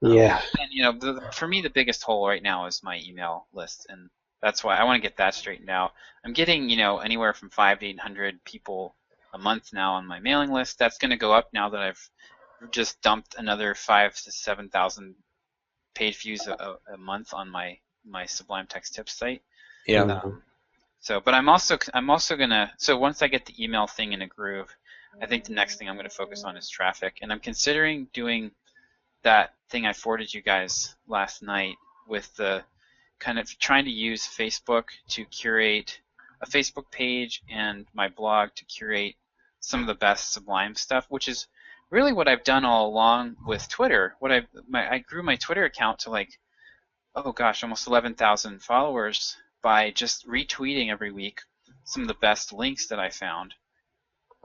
Yeah. And for me, the biggest hole right now is my email list, and that's why I want to get that straightened out. I'm getting, anywhere from 500 to 800 people a month now on my mailing list. That's going to go up now that I've just dumped another 5,000 to 7,000 page views a month on my Sublime Text Tips site. Yeah. But I'm also gonna. So once I get the email thing in a groove, I think the next thing I'm going to focus on is traffic, and I'm considering doing that thing I forwarded you guys last night with the kind of trying to use Facebook to curate a Facebook page and my blog to curate some of the best Sublime stuff, which is really what I've done all along with Twitter. I grew my Twitter account to almost 11,000 followers by just retweeting every week some of the best links that I found.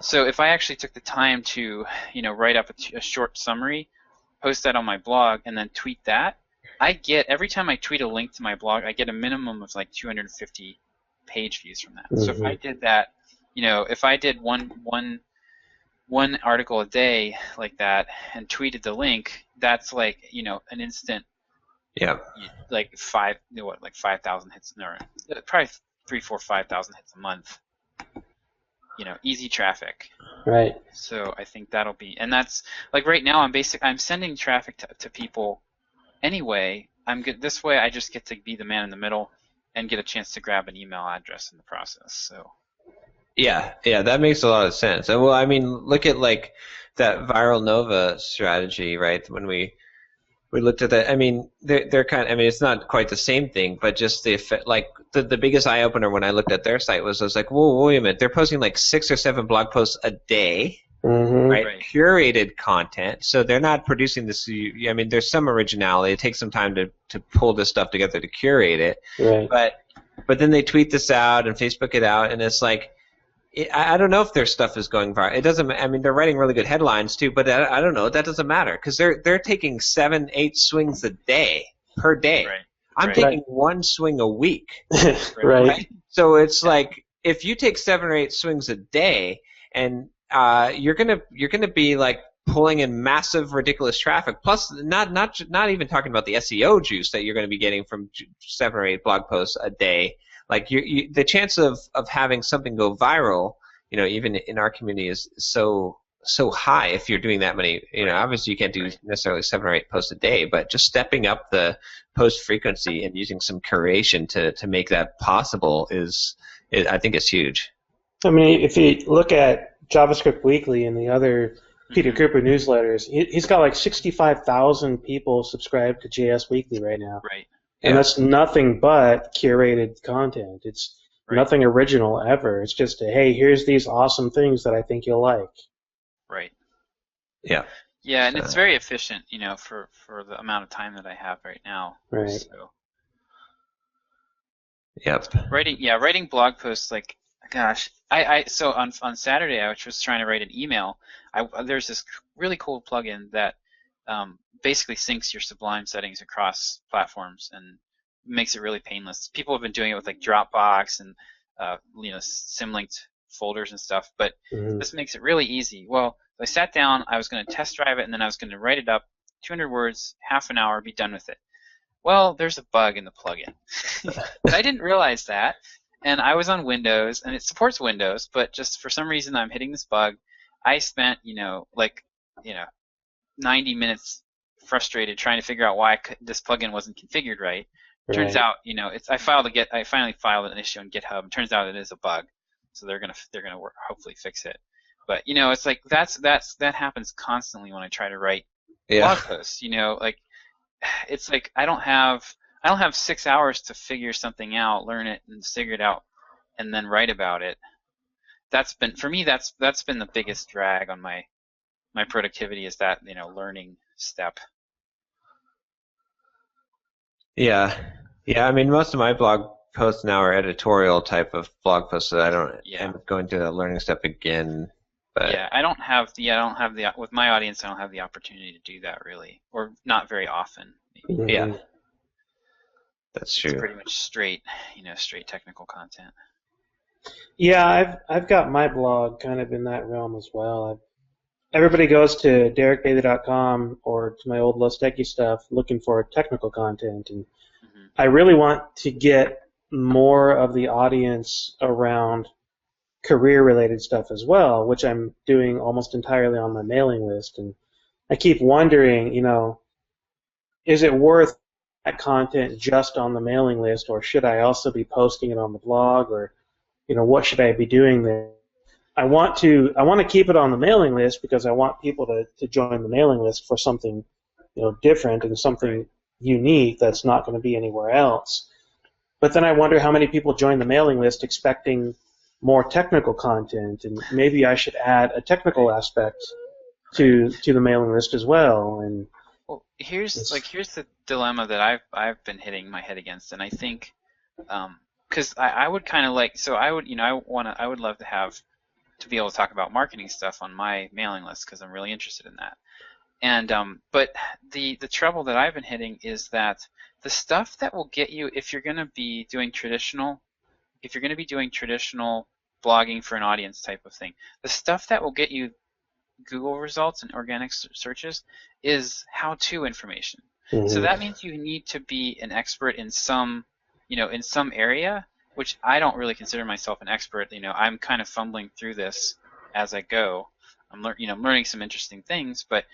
So if I actually took the time to, write up a short summary, post that on my blog, and then tweet that, every time I tweet a link to my blog, I get a minimum of like 250 page views from that. Mm-hmm. So if I did that, if I did one article a day like that and tweeted the link, that's like, an instant Yeah. Like 5,000 hits, no, probably 3, 4, 5,000 hits a month. Easy traffic. Right. So I think that'll be, and that's like right now I'm sending traffic to people anyway. I'm good this way. I just get to be the man in the middle and get a chance to grab an email address in the process. So. Yeah, that makes a lot of sense. And well, I mean, look at like that Viral Nova strategy, right? When we looked at that, I mean, they're kind of, I mean, it's not quite the same thing, but just the effect, like the biggest eye opener when I looked at their site was I was like, whoa, wait a minute, they're posting like 6 or 7 blog posts a day, right? Curated content, so they're not producing this. I mean, there's some originality. It takes some time to pull this stuff together to curate it, right. But then they tweet this out and Facebook it out, and it's like, I don't know if their stuff is going viral. It doesn't. I mean, they're writing really good headlines too, but I don't know. That doesn't matter because they're taking 7, 8 swings a day per day. Right. I'm taking 1 swing a week. Right. So it's like if you take 7 or 8 swings a day, and you're gonna be like pulling in massive, ridiculous traffic. Plus, not even talking about the SEO juice that you're going to be getting from 7 or 8 blog posts a day. Like the chance of having something go viral, even in our community is so high if you're doing that many. Obviously you can't do necessarily 7 or 8 posts a day, but just stepping up the post frequency and using some curation to make that possible I think is huge. I mean, if you look at JavaScript Weekly and the other Peter Cooper newsletters, he's got like 65,000 people subscribed to JS Weekly right now. Right. And that's nothing but curated content. It's nothing original ever. It's just, hey, here's these awesome things that I think you'll like. Right. Yeah. Yeah, and it's very efficient, for the amount of time that I have right now. Right. So. Yep. Writing blog posts, like, gosh, so on Saturday I was just trying to write an email. There's this really cool plugin that basically syncs your Sublime settings across platforms and makes it really painless. People have been doing it with like Dropbox and symlinked folders and stuff, but this makes it really easy. Well, I sat down, I was going to test drive it, and then I was going to write it up, 200 words, half an hour, be done with it. Well, there's a bug in the plugin. I didn't realize that, and I was on Windows, and it supports Windows, but just for some reason I'm hitting this bug. I spent 90 minutes frustrated trying to figure out why this plugin wasn't configured right. Turns out, I finally filed an issue on GitHub. And turns out it is a bug, so they're gonna hopefully fix it. But it's like that happens constantly when I try to write blog posts. It's like I don't have 6 hours to figure something out, learn it, and figure it out, and then write about it. That's been the biggest drag on my productivity, is that learning step. Yeah. I mean, most of my blog posts now are editorial type of blog posts, so I don't end up going through that learning step again. But I don't have the with my audience. I don't have the opportunity to do that really, or not very often. Mm-hmm. Yeah, that's true. It's pretty much straight technical content. Yeah, I've got my blog kind of in that realm as well. Everybody goes to DerickBailey.com or to my old Less Techy stuff looking for technical content, and I really want to get more of the audience around career-related stuff as well, which I'm doing almost entirely on my mailing list. And I keep wondering, is it worth that content just on the mailing list, or should I also be posting it on the blog, or what should I be doing there? I want to keep it on the mailing list because I want people to join the mailing list for something different and something unique that's not going to be anywhere else. But then I wonder how many people join the mailing list expecting more technical content, and maybe I should add a technical aspect to the mailing list as well. And here's the dilemma that I've been hitting my head against, and I think because I would kind of like, so I would I would love to be able to talk about marketing stuff on my mailing list because I'm really interested in that. And but the trouble that I've been hitting is that the stuff that will get you, if you're going to be doing traditional blogging for an audience type of thing, the stuff that will get you Google results and organic searches is how-to information. So that means you need to be an expert in some, in some area, which I don't really consider myself an expert. I'm kind of fumbling through this as I go. I'm learning some interesting things, but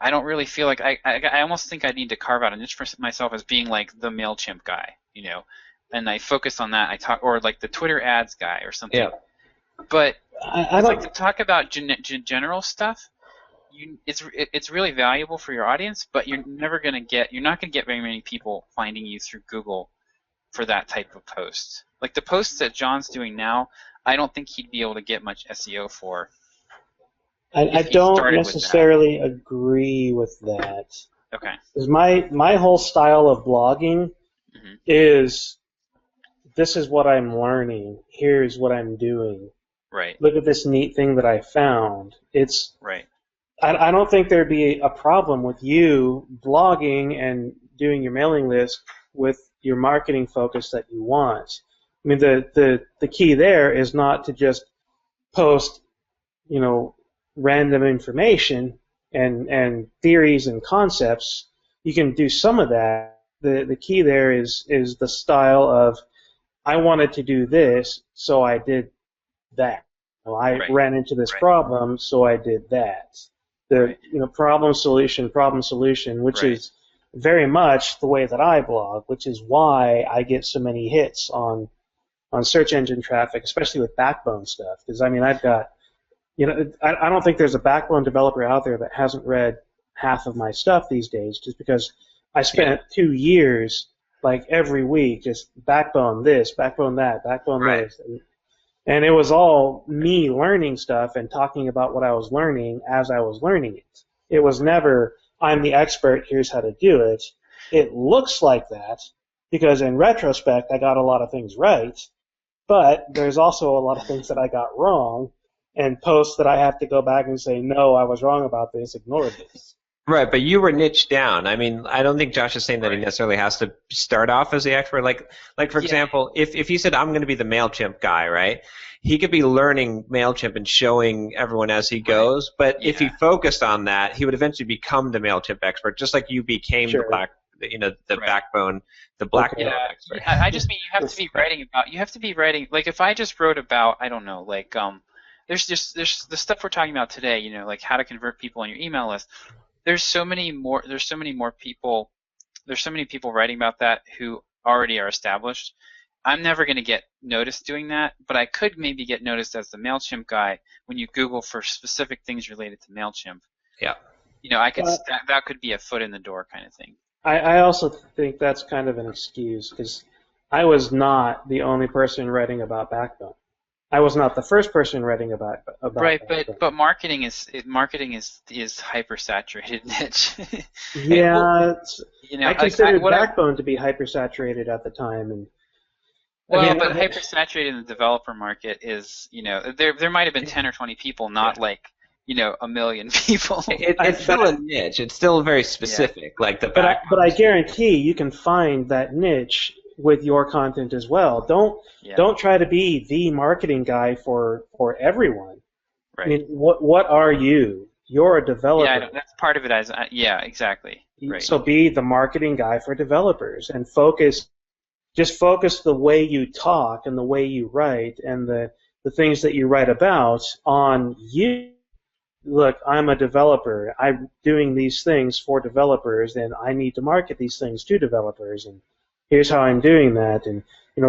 I don't really feel like I almost think I need to carve out a niche for myself as being like the MailChimp guy, and I focus on that. I talk, or like the Twitter ads guy or something. Yeah. But I like to talk about general stuff. It's really valuable for your audience, but you're not going to get very many people finding you through Google for that type of post. Like the posts that John's doing now, I don't think he'd be able to get much SEO for. I don't necessarily agree with that. Okay. Because my whole style of blogging is, this is what I'm learning. Here's what I'm doing. Right. Look at this neat thing that I found. It's right. I don't think there'd be a problem with you blogging and doing your mailing list with your marketing focus that you want. I mean, the key there is not to just post, random information and theories and concepts. You can do some of that. The key there is the style of, I wanted to do this, so I did that. I ran into this problem, so I did that. Problem solution, which is very much the way that I blog, which is why I get so many hits on search engine traffic, especially with Backbone stuff. Because I've got, I don't think there's a Backbone developer out there that hasn't read half of my stuff these days, just because I spent 2 years, like every week, just Backbone this, Backbone that, Backbone this. And it was all me learning stuff and talking about what I was learning as I was learning it. It was never, I'm the expert, here's how to do it. It looks like that because in retrospect I got a lot of things right, but there's also a lot of things that I got wrong and posts that I have to go back and say, no, I was wrong about this, ignore this. Right, but you were niched down. I don't think Josh is saying that he necessarily has to start off as the expert. Like for example, if he said, I'm going to be the MailChimp guy, right? He could be learning MailChimp and showing everyone as he goes, but if he focused on that, he would eventually become the MailChimp expert, just like you became the Backbone, the Blackbone expert. I just mean you have to be writing, like if I just wrote about, I don't know, like there's the stuff we're talking about today, like how to convert people on your email list. There's so many more people writing about that who already are established. I'm never going to get noticed doing that, but I could maybe get noticed as the MailChimp guy when you Google for specific things related to MailChimp. Yeah. That could be a foot in the door kind of thing. I also think that's kind of an excuse because I was not the only person writing about Backbone. I was not the first person writing about right, but marketing is hyper-saturated niche. Yeah, I considered Backbone to be hyper-saturated at the time, and but hyper-saturated in the developer market is, there might have been 10 or 20 people, not like a million people. It's still a niche. It's still very specific, like the Backbone. But I guarantee you can find that niche with your content as well. Don't try to be the marketing guy for everyone. Right. I mean, what are you? You're a developer. Yeah, that's part of it. Exactly. Right. So be the marketing guy for developers and focus the way you talk and the way you write and the things that you write about on you. Look, I'm a developer. I'm doing these things for developers, and I need to market these things to developers. And here's how I'm doing that. And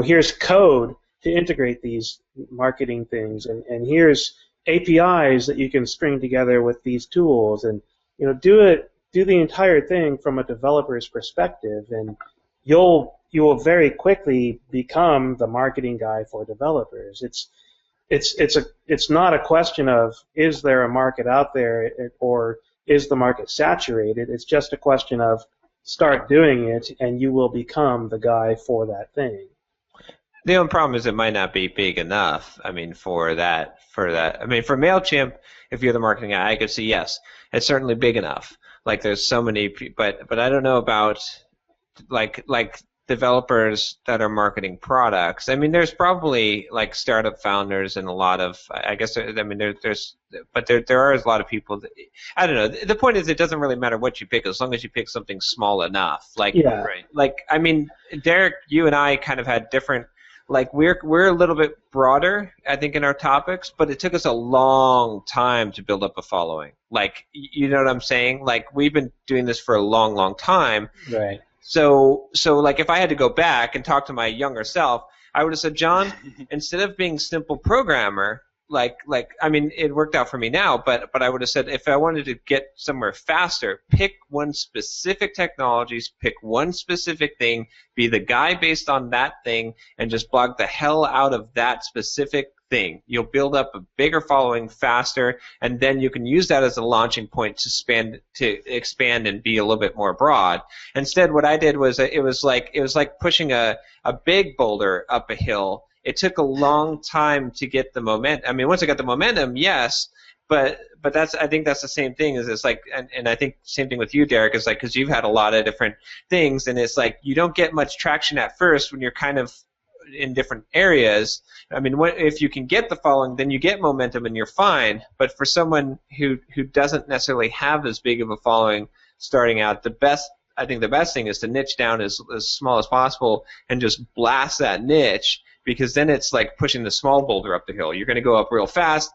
here's code to integrate these marketing things. And here's APIs that you can string together with these tools. And do the entire thing from a developer's perspective, and you will very quickly become the marketing guy for developers. It's not a question of is there a market out there or is the market saturated. It's just a question of start doing it and you will become the guy for that thing. The only problem is it might not be big enough. For that. For MailChimp, if you're the marketing guy, I could see yes, it's certainly big enough. Like there's so many, but I don't know about like developers that are marketing products. I mean, there's probably like startup founders and a lot of, I guess, I mean, there are a lot of people that, I don't know. The point is, it doesn't really matter what you pick as long as you pick something small enough. Like, like, I mean, Derick, you and I kind of had different, like, we're a little bit broader, I think, in our topics, but it took us a long time to build up a following. Like, you know what I'm saying? Like, we've been doing this for a long, long time. Right. So like if I had to go back and talk to my younger self, I would have said, John, instead of being simple programmer, like I mean, it worked out for me now, but I would have said if I wanted to get somewhere faster, pick one specific technologies, pick one specific thing, be the guy based on that thing, and just blog the hell out of that specific thing. You'll build up a bigger following faster, and then you can use that as a launching point to expand and be a little bit more broad. Instead, what I did was it was like pushing a big boulder up a hill. It took a long time to get the momentum. I mean, once I got the momentum, yes, but I think that's the same thing. Is it's like, and I think same thing with you, Derick, is like because you've had a lot of different things, and it's like you don't get much traction at first when you're kind of in different areas. I mean, if you can get the following, then you get momentum and you're fine. But for someone who doesn't necessarily have as big of a following starting out, I think the best thing is to niche down as small as possible and just blast that niche, because then it's like pushing the small boulder up the hill. You're going to go up real fast.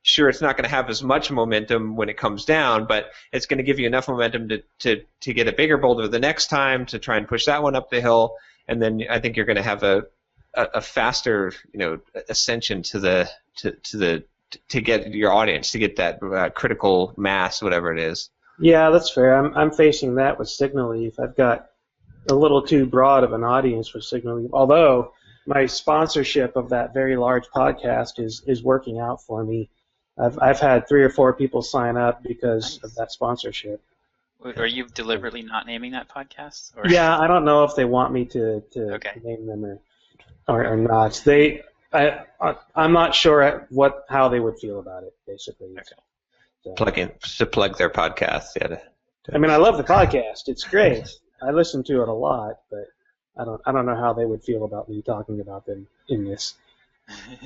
Sure, it's not going to have as much momentum when it comes down, but it's going to give you enough momentum to get a bigger boulder the next time to try and push that one up the hill, and then I think you're going to have a faster, ascension to get your audience, to get that critical mass, whatever it is. Yeah, that's fair. I'm facing that with Signal Leaf. I've got a little too broad of an audience for Signal Leaf, although my sponsorship of that very large podcast is working out for me. I've had 3 or 4 people sign up because of that sponsorship. Are you deliberately not naming that podcast? Or? Yeah, I don't know if they want me to name them or not. I'm not sure how they would feel about it, basically. Okay. So. Plug their podcast. Yeah. I mean, I love the podcast. It's great. I listen to it a lot, but I don't know how they would feel about me talking about them in this.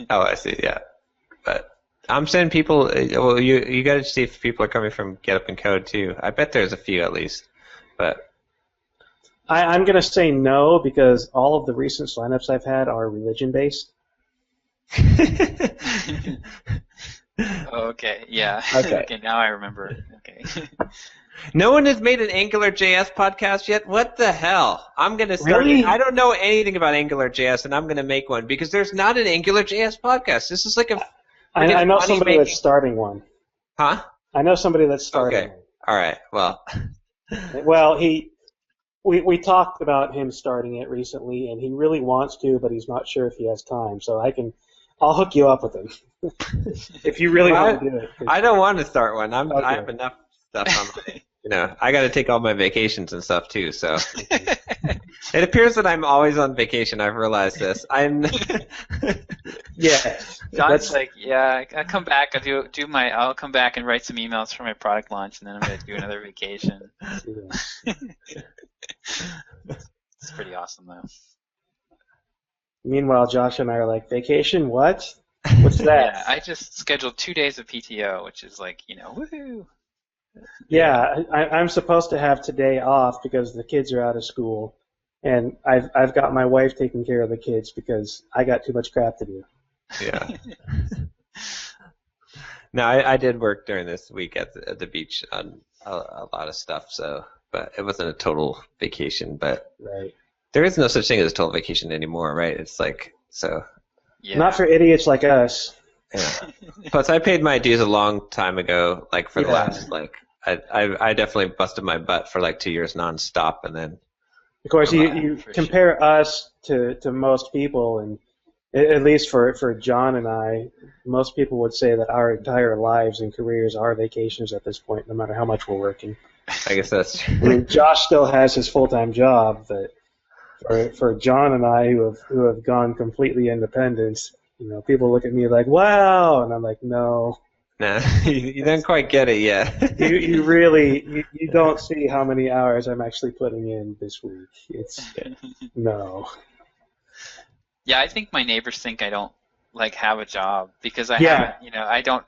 Oh, I see. Yeah, but I'm saying people. Well, you got to see if people are coming from Get Up and Code too. I bet there's a few at least, but. I'm going to say no because all of the recent signups I've had are religion-based. Okay, yeah. Okay, now I remember. Okay. No one has made an AngularJS podcast yet? What the hell? I'm going to start. Really? I don't know anything about AngularJS, and I'm going to make one because there's not an AngularJS podcast. This is like I know somebody that's starting one. Huh? I know somebody that's starting one. All right. Well. Well, we talked about him starting it recently, and he really wants to, but he's not sure if he has time. So I'll hook you up with him if you really want to do it. I don't want to start one. I have enough stuff on my, I got to take all my vacations and stuff too. So it appears that I'm always on vacation. I've realized this. Yeah. John's like, yeah, I'll come back. I'll come back and write some emails for my product launch, and then I'm going to do another vacation. It's pretty awesome, though. Meanwhile, Josh and I are like, vacation? What? What's that? Yeah, I just scheduled 2 days of PTO, which is like, woohoo. Yeah, I'm supposed to have today off because the kids are out of school, and I've got my wife taking care of the kids because I got too much crap to do. Yeah. No, I did work during this week at the beach on a lot of stuff, but it wasn't a total vacation. But right. There is no such thing as a total vacation anymore, right? It's like so. Yeah. Not for idiots like us. Yeah. Plus, I paid my dues a long time ago. Like for the last, I definitely busted my butt for like 2 years nonstop, and then. Of course, you compare us to most people, and at least for John and I, most people would say that our entire lives and careers are vacations at this point, no matter how much we're working. I guess that's true. I mean, Josh still has his full-time job, but for John and I, who have gone completely independent, people look at me like, wow, and I'm like, no. No, you didn't quite get it yet. You really you don't see how many hours I'm actually putting in this week. It's no. Yeah, I think my neighbors think I don't like have a job because I haven't.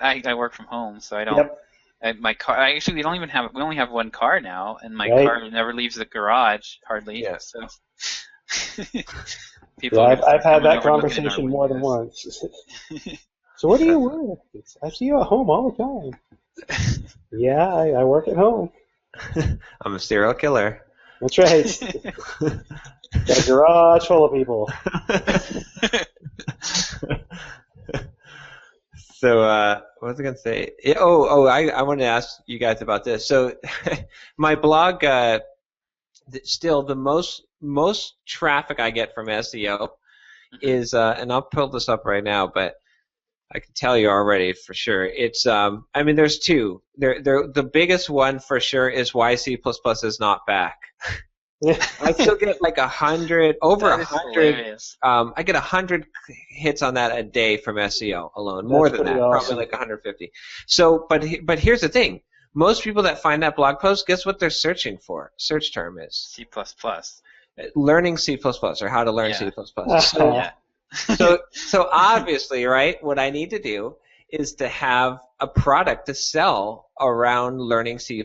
I work from home, so I don't. Yep. My car. We only have one car now, and my Right. car never leaves the garage hardly. Yeah. So. I've had that conversation more than once. So what do you work? I see you at home all the time. Yeah, I work at home. I'm a serial killer. That's right. Got a garage full of people. So, what was I going to say? I wanted to ask you guys about this. So, my blog, still the most traffic I get from SEO is, and I'll pull this up right now, but I can tell you already for sure. It's, there's two. The biggest one for sure is why C++ is not back. I still get like 100, over 100. I get 100 hits on that a day from SEO alone. More than that, awesome. Probably like 150. So, but here's the thing. Most people that find that blog post, guess what they're searching for? Search term is C++. Learning C++ or how to learn C++. So obviously, right, what I need to do is to have a product to sell around learning C++,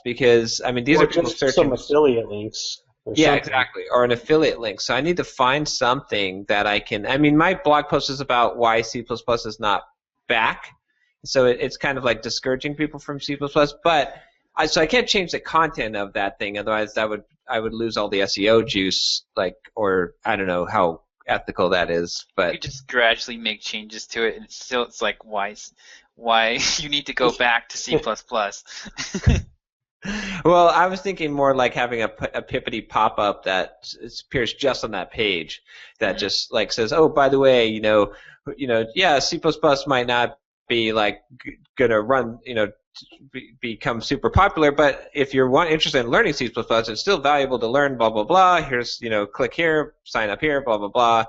because, these are people searching. Some affiliate links. Yeah, exactly, or an affiliate link. So I need to find something that I can, my blog post is about why C++ is not back, so it's kind of like discouraging people from C++, but so I can't change the content of that thing, otherwise I would lose all the SEO juice, or I don't know how ethical that is, but you just gradually make changes to it, and it's like why you need to go back to C++. Well, I was thinking more like having a pippity pop-up that appears just on that page that just like says, oh, by the way, yeah, C++ might not be like gonna run, become super popular, but if you're interested in learning C++, it's still valuable to learn, blah, blah, blah. Here's, click here, sign up here, blah, blah, blah,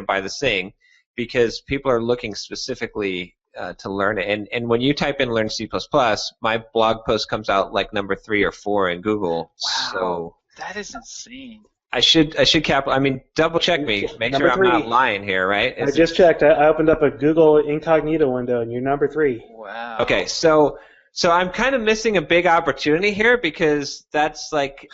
buy this thing, because people are looking specifically to learn it. And when you type in learn C++, my blog post comes out like number 3 or 4 in Google. Wow, so that is insane. I should double check me, make number sure 3. I'm not lying here, right? I just checked. I opened up a Google incognito window, and you're number 3. Wow. Okay, so I'm kind of missing a big opportunity here, because that's like,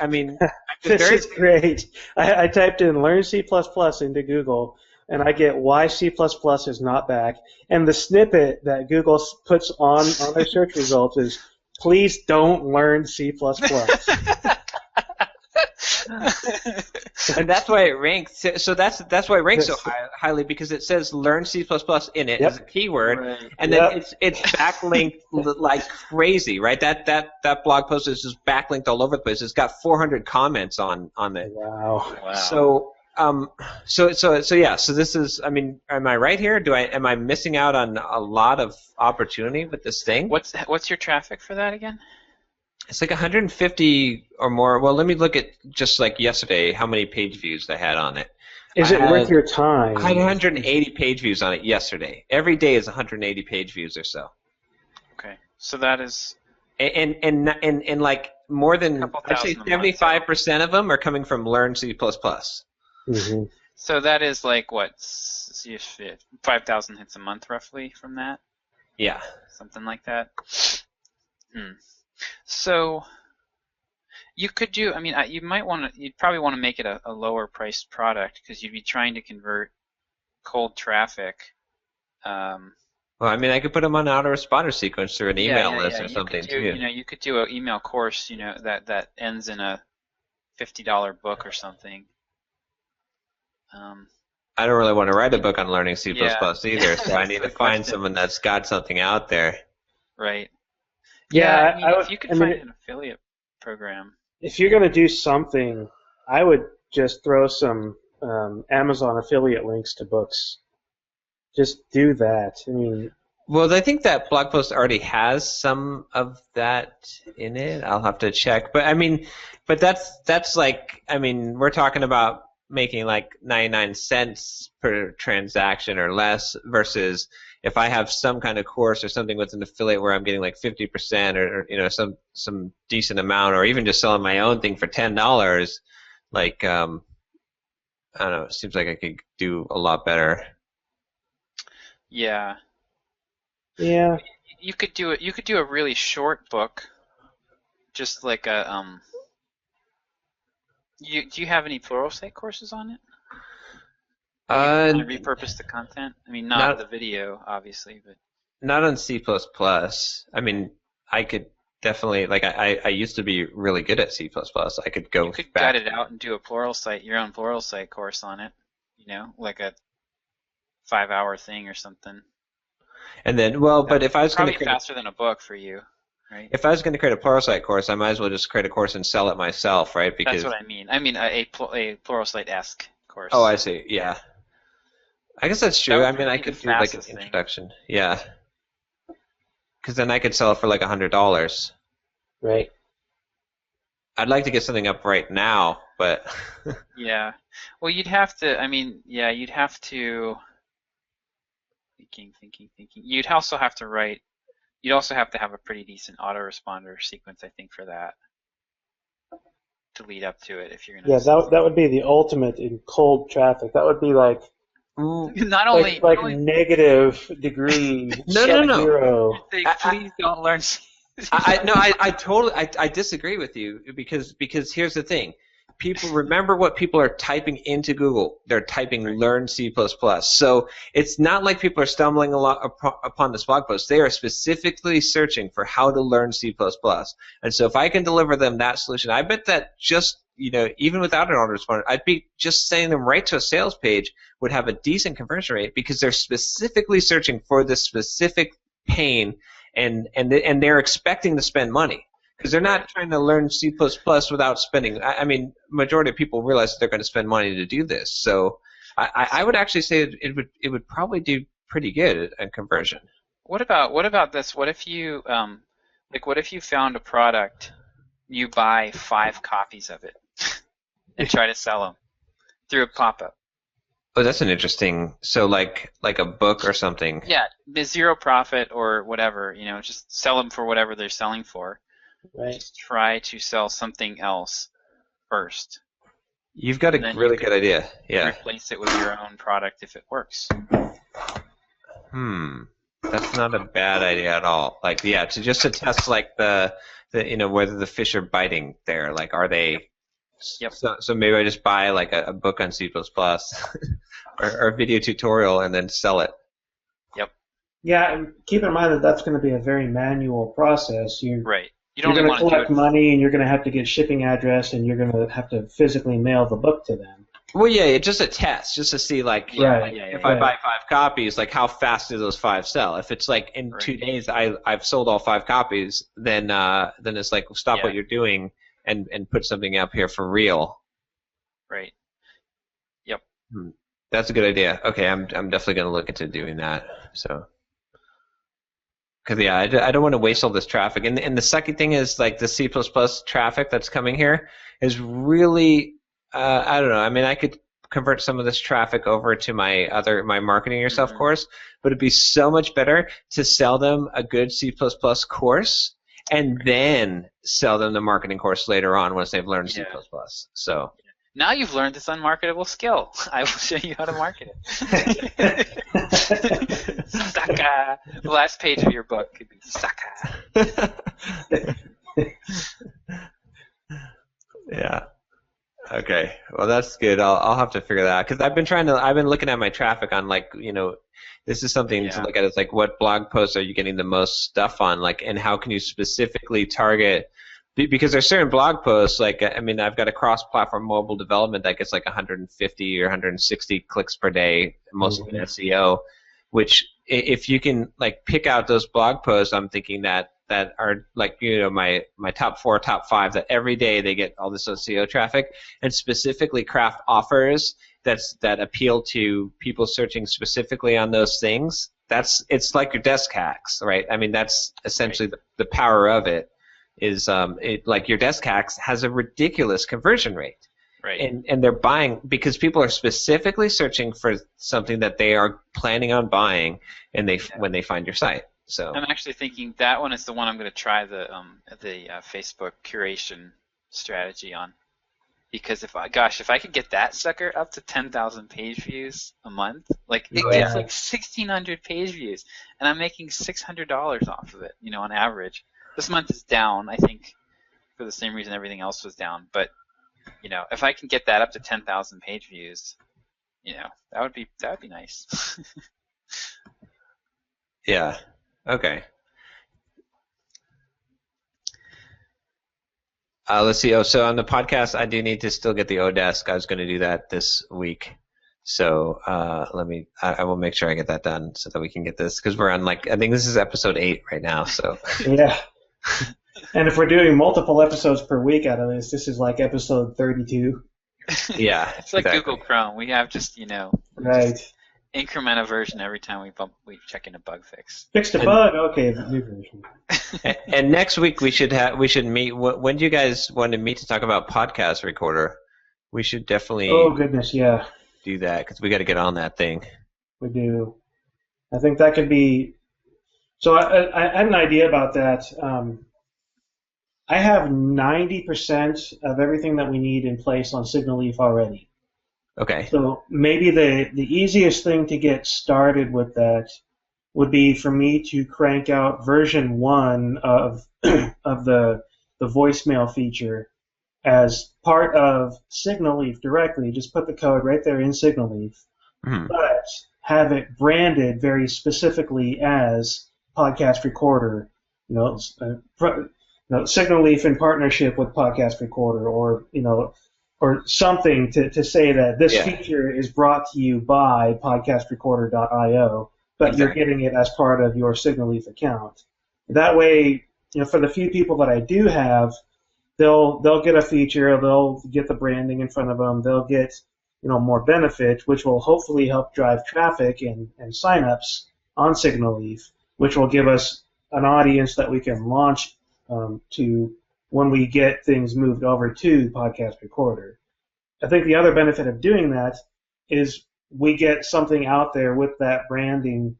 This is great. I typed in learn C++ into Google, and I get why C++ is not back. And the snippet that Google puts on their search results is, please don't learn C++. And that's why it ranks. So that's why it ranks so highly, because it says "learn C++ in it as a keyword, and then it's backlinked like crazy, right? That blog post is just backlinked all over the place. It's got 400 comments on it. Wow. So this is. Am I right here? Am I missing out on a lot of opportunity with this thing? What's your traffic for that again? It's like 150 or more. Well, let me look at just like yesterday how many page views I had on it. Is it worth your time? I had 180 page views on it yesterday. Every day is 180 page views or so. Okay, so that is. And like more than, I'd say 75% of them are coming from Learn C++. Mm-hmm. So that is like what? 5,000 hits a month roughly from that? Yeah. Something like that. So you could do. You'd probably want to make it a lower priced product, because you'd be trying to convert cold traffic. Well, I could put them on an autoresponder sequence through an email list or something too. You could do an email course, that ends in a $50 book or something. I don't really want to write a book on learning C++ either, so I need to find someone that's got something out there. Right. Yeah, if you could find an affiliate program. If you're going to do something, I would just throw some Amazon affiliate links to books. Just do that. Well, I think that blog post already has some of that in it. I'll have to check. But that's like, we're talking about making like 99 cents per transaction or less versus if I have some kind of course or something with an affiliate where I'm getting like 50% or some decent amount, or even just selling my own thing for $10, like I don't know, it seems like I could do a lot better. Yeah. Yeah. You could do it. You could do a really short book, just like a do you have any Pluralsight courses on it? You kind of repurpose the content. I mean, not the video, obviously, but not on C++. I mean, I could definitely I used to be really good at C++. I could go. You could gut it out and do a Pluralsight, your own Pluralsight course on it. Like a 5-hour thing or something. And then, but if I was going to create faster than a book for you, right? If I was going to create a Pluralsight course, I might as well just create a course and sell it myself, right? Because that's what I mean. I mean a Pluralsight-esque course. Oh, I see. Yeah. I guess that's true. I mean, I could do like an introduction. Yeah. Because then I could sell it for like $100. Right. I'd like to get something up right now, but. Yeah. Well, you'd have to. I mean, yeah, you'd have to. Thinking. You'd also have to write. You'd also have to have a pretty decent autoresponder sequence, I think, for that to lead up to it. If you're gonna. Yeah, that would be the ultimate in cold traffic. That would be like. Not only negative degree. No. Zero. Please don't learn. I totally disagree with you because here's the thing. People remember what people are typing into Google. They're typing "learn C++." So it's not like people are stumbling upon this blog post. They are specifically searching for how to learn C++. And so if I can deliver them that solution, I bet that just even without an autoresponder, I'd be just sending them right to a sales page would have a decent conversion rate because they're specifically searching for this specific pain and they're expecting to spend money. Because they're not trying to learn C++ without spending. I mean, majority of people realize that they're going to spend money to do this. So I would actually say it would probably do pretty good at conversion. What about this? What if you what if you found a product, you buy 5 copies of it, and try to sell them through a pop-up? Oh, that's an interesting. So like a book or something. Yeah, zero profit or whatever. Just sell them for whatever they're selling for. Right. Just try to sell something else first. You've got a really good idea. Yeah. Replace it with your own product if it works. That's not a bad idea at all. To test like the whether the fish are biting there. Like, are they? Yep. So maybe I just buy like a book on C++ or a video tutorial and then sell it. Yep. Yeah, and keep in mind that that's going to be a very manual process. Right. You're going to collect money, and you're going to have to get shipping address, and you're going to have to physically mail the book to them. Well, yeah, just a test, just to see, if I buy 5 copies, like how fast do those 5 sell? If it's like in 2 days I've sold all 5 copies, then it's like stop what you're doing and put something up here for real. Right. Yep. That's a good idea. Okay, I'm definitely going to look into doing that. So. Because I don't want to waste all this traffic, and the second thing is like the C++ traffic that's coming here is really I don't know. I mean, I could convert some of this traffic over to my marketing yourself course, but it'd be so much better to sell them a good C++ course and then sell them the marketing course later on once they've learned C++. So. Now you've learned this unmarketable skill. I will show you how to market it. Sucker. The last page of your book could be sucker. Yeah. Okay. Well, that's good. I'll have to figure that out because I've been looking at my traffic on this is something to look at. It's like what blog posts are you getting the most stuff on, and how can you specifically target. Because there's certain blog posts, I've got a cross-platform mobile development that gets like 150 or 160 clicks per day, mostly in SEO, which if you can pick out those blog posts, I'm thinking that are my top 4, top 5 that every day they get all this SEO traffic, and specifically craft offers that appeal to people searching specifically on those things. It's like your desk hacks, right? I mean, that's essentially the power of it. Is your desk hacks has a ridiculous conversion rate, Right. And they're buying because people are specifically searching for something that they are planning on buying, and when they find your site. So I'm actually thinking that one is the one I'm going to try the Facebook curation strategy on, because if I could get that sucker up to 10,000 page views a month, like it gets like 1,600 page views, and I'm making $600 off of it, on average. This month is down, I think, for the same reason everything else was down, but if I can get that up to 10,000 page views, that would be nice. Yeah. Okay. Let's see. Oh, so on the podcast, I do need to still get the Odesk. I was going to do that this week. So I will make sure I get that done so that we can get this, because we're on I think this is episode 8 right now. So yeah. And if we're doing multiple episodes per week out of this is like episode 32. Yeah. It's like exactly. Google Chrome. We have just, right. Just increment a version every time we check in a bug fix. Fixed a bug? Okay, the new version. And next week we should meet. When do you guys want to meet to talk about Podcast Recorder? We should definitely. Oh goodness, yeah. Do that, because we got to get on that thing. We do. I think that could be. So I had an idea about that. I have 90% of everything that we need in place on Signal Leaf already. Okay. So maybe the easiest thing to get started with that would be for me to crank out version 1 of the voicemail feature as part of Signal Leaf directly. Just put the code right there in Signal Leaf, but have it branded very specifically as Podcast Recorder. Signal Leaf in partnership with Podcast Recorder, or something to say that this feature is brought to you by podcastrecorder.io, but you're getting it as part of your Signal Leaf account. That way, for the few people that I do have, they'll get a feature, they'll get the branding in front of them, they'll get more benefit, which will hopefully help drive traffic and signups on Signal Leaf, which will give us an audience that we can launch to when we get things moved over to Podcast Recorder. I think the other benefit of doing that is we get something out there with that branding,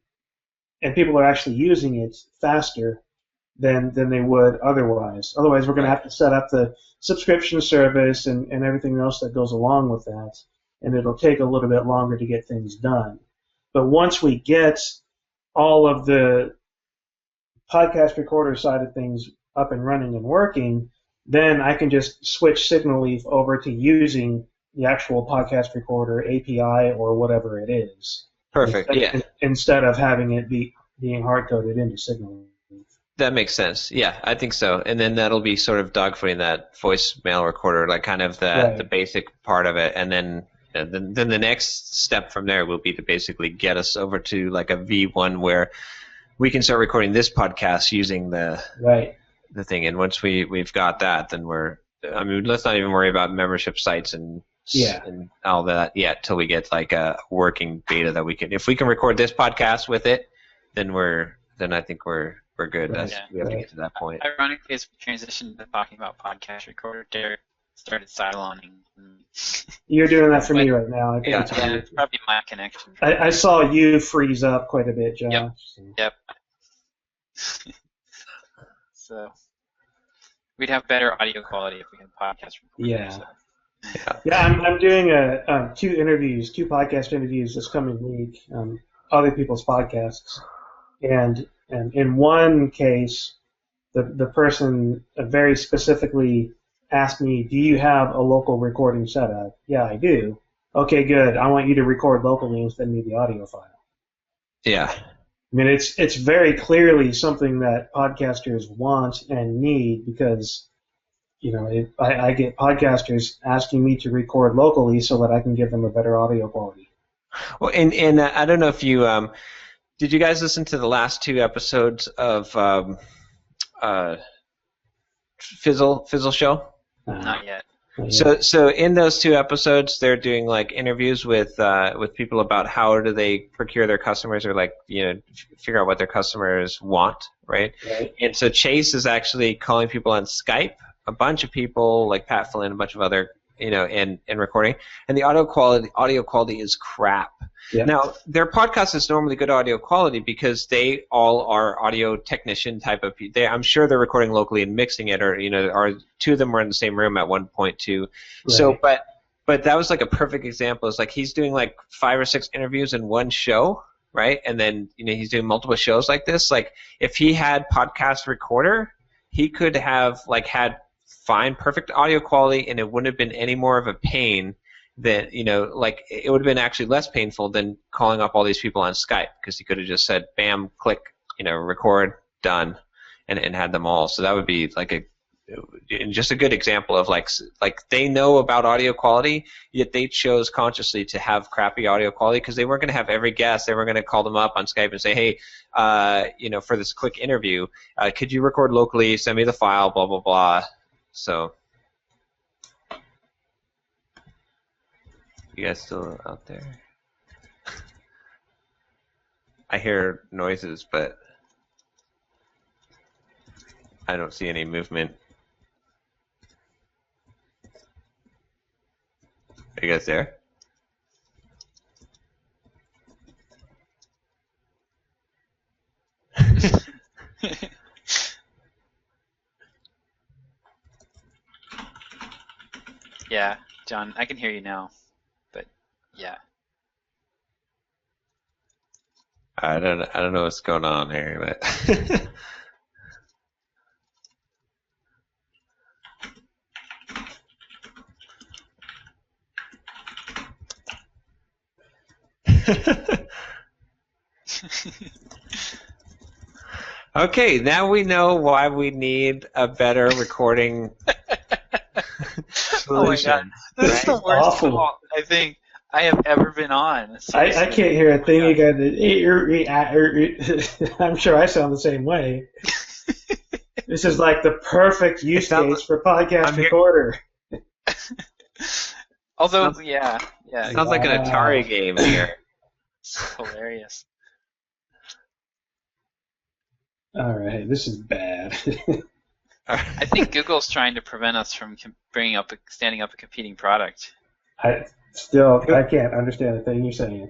and people are actually using it faster than they would otherwise. Otherwise, we're going to have to set up the subscription service and everything else that goes along with that, and it'll take a little bit longer to get things done. But once we get all of the Podcast Recorder side of things up and running and working, then I can just switch Signal Leaf over to using the actual Podcast Recorder API or whatever it is. Perfect. Instead of having it being hard-coded into Signal Leaf. That makes sense. Yeah, I think so. And then that'll be sort of dogfooding that voicemail recorder, like kind of the basic part of it. And then the next step from there will be to basically get us over to like a V1 where we can start recording this podcast using the thing. And once we've got that, then let's not even worry about membership sites and all that yet till we get like a working beta that we can. If we can record this podcast with it, then I think we're good. We have to get to that point. Ironically, as we transitioned to talking about Podcast Recorder, Derick started siloning. You're doing that for me right now. It's probably my connection. I saw you freeze up quite a bit, Josh. Yep. So we'd have better audio quality if we had podcast recording. I'm doing two podcast interviews this coming week, other people's podcasts, and in one case, the person very specifically asked me, "Do you have a local recording setup?" Yeah, I do. Okay, good. I want you to record locally and send me the audio file. Yeah. I mean, it's very clearly something that podcasters want and need because, I get podcasters asking me to record locally so that I can give them a better audio quality. Well, and I don't know if you did you guys listen to the last 2 episodes of Fizzle Show? Not yet. So in those 2 episodes, they're doing like interviews with people about how do they procure their customers, or like figure out what their customers want, right? And so Chase is actually calling people on Skype, a bunch of people like Pat Flynn, a bunch of other and recording, and the audio quality is crap. Yeah. Now, their podcast is normally good audio quality because they all are audio technician type of people. I'm sure they're recording locally and mixing it, or two of them were in the same room at one point too. Right. So, but that was like a perfect example. It's like he's doing like 5 or 6 interviews in one show, right? And then he's doing multiple shows like this. Like if he had podcast recorder, he could have like had fine, perfect audio quality, and it wouldn't have been any more of a pain than, like it would have been actually less painful than calling up all these people on Skype, because he could have just said, bam, click, record, done, and had them all. So that would be like just a good example of like they know about audio quality, yet they chose consciously to have crappy audio quality because they weren't going to have every guest. They were going to call them up on Skype and say, hey, for this quick interview, could you record locally, send me the file, blah, blah, blah. So, you guys still out there? I hear noises, but I don't see any movement. Are you guys there? Yeah, John, I can hear you now, but yeah. I don't know what's going on here, but okay, now we know why we need a better recording solution. Oh my God. This is the worst call I think I have ever been on. I can't hear a thing you got. I'm sure I sound the same way. This is like the perfect use case for podcast recorder. Although, yeah. Sounds like an Atari game here. It's hilarious. All right, this is bad. I think Google's trying to prevent us from standing up a competing product. I can't understand a thing you're saying.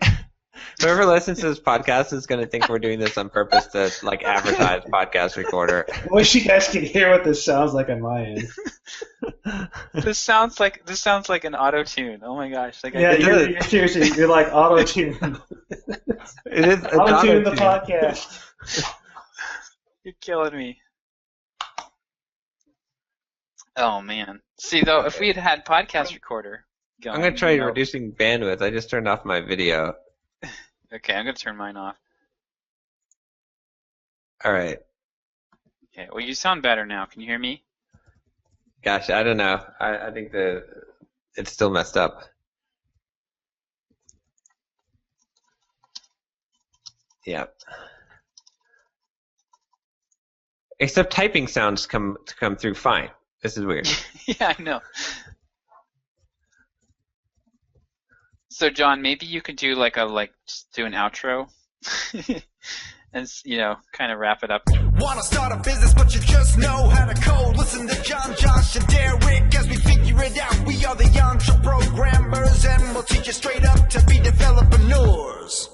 Whoever listens to this podcast is going to think we're doing this on purpose to like advertise podcast recorder. I wish you guys could hear what this sounds like on my end. This sounds like an auto tune. Oh my gosh! Like you're seriously, you're like auto tune. It is auto tune the podcast. You're killing me. Oh man! See though, if we had podcast recorder going, I'm gonna try reducing bandwidth. I just turned off my video. Okay, I'm gonna turn mine off. All right. Okay. Well, you sound better now. Can you hear me? Gosh, I don't know. I think it's still messed up. Yep. Except typing sounds come through fine. This is weird. Yeah, I know. So, John, maybe you could do just do an outro, and kind of wrap it up. Want to start a business, but you just know how to code? Listen to John, Josh, and Derick as we figure it out. We are the Entreprogrammers, and we'll teach you straight up to be developers.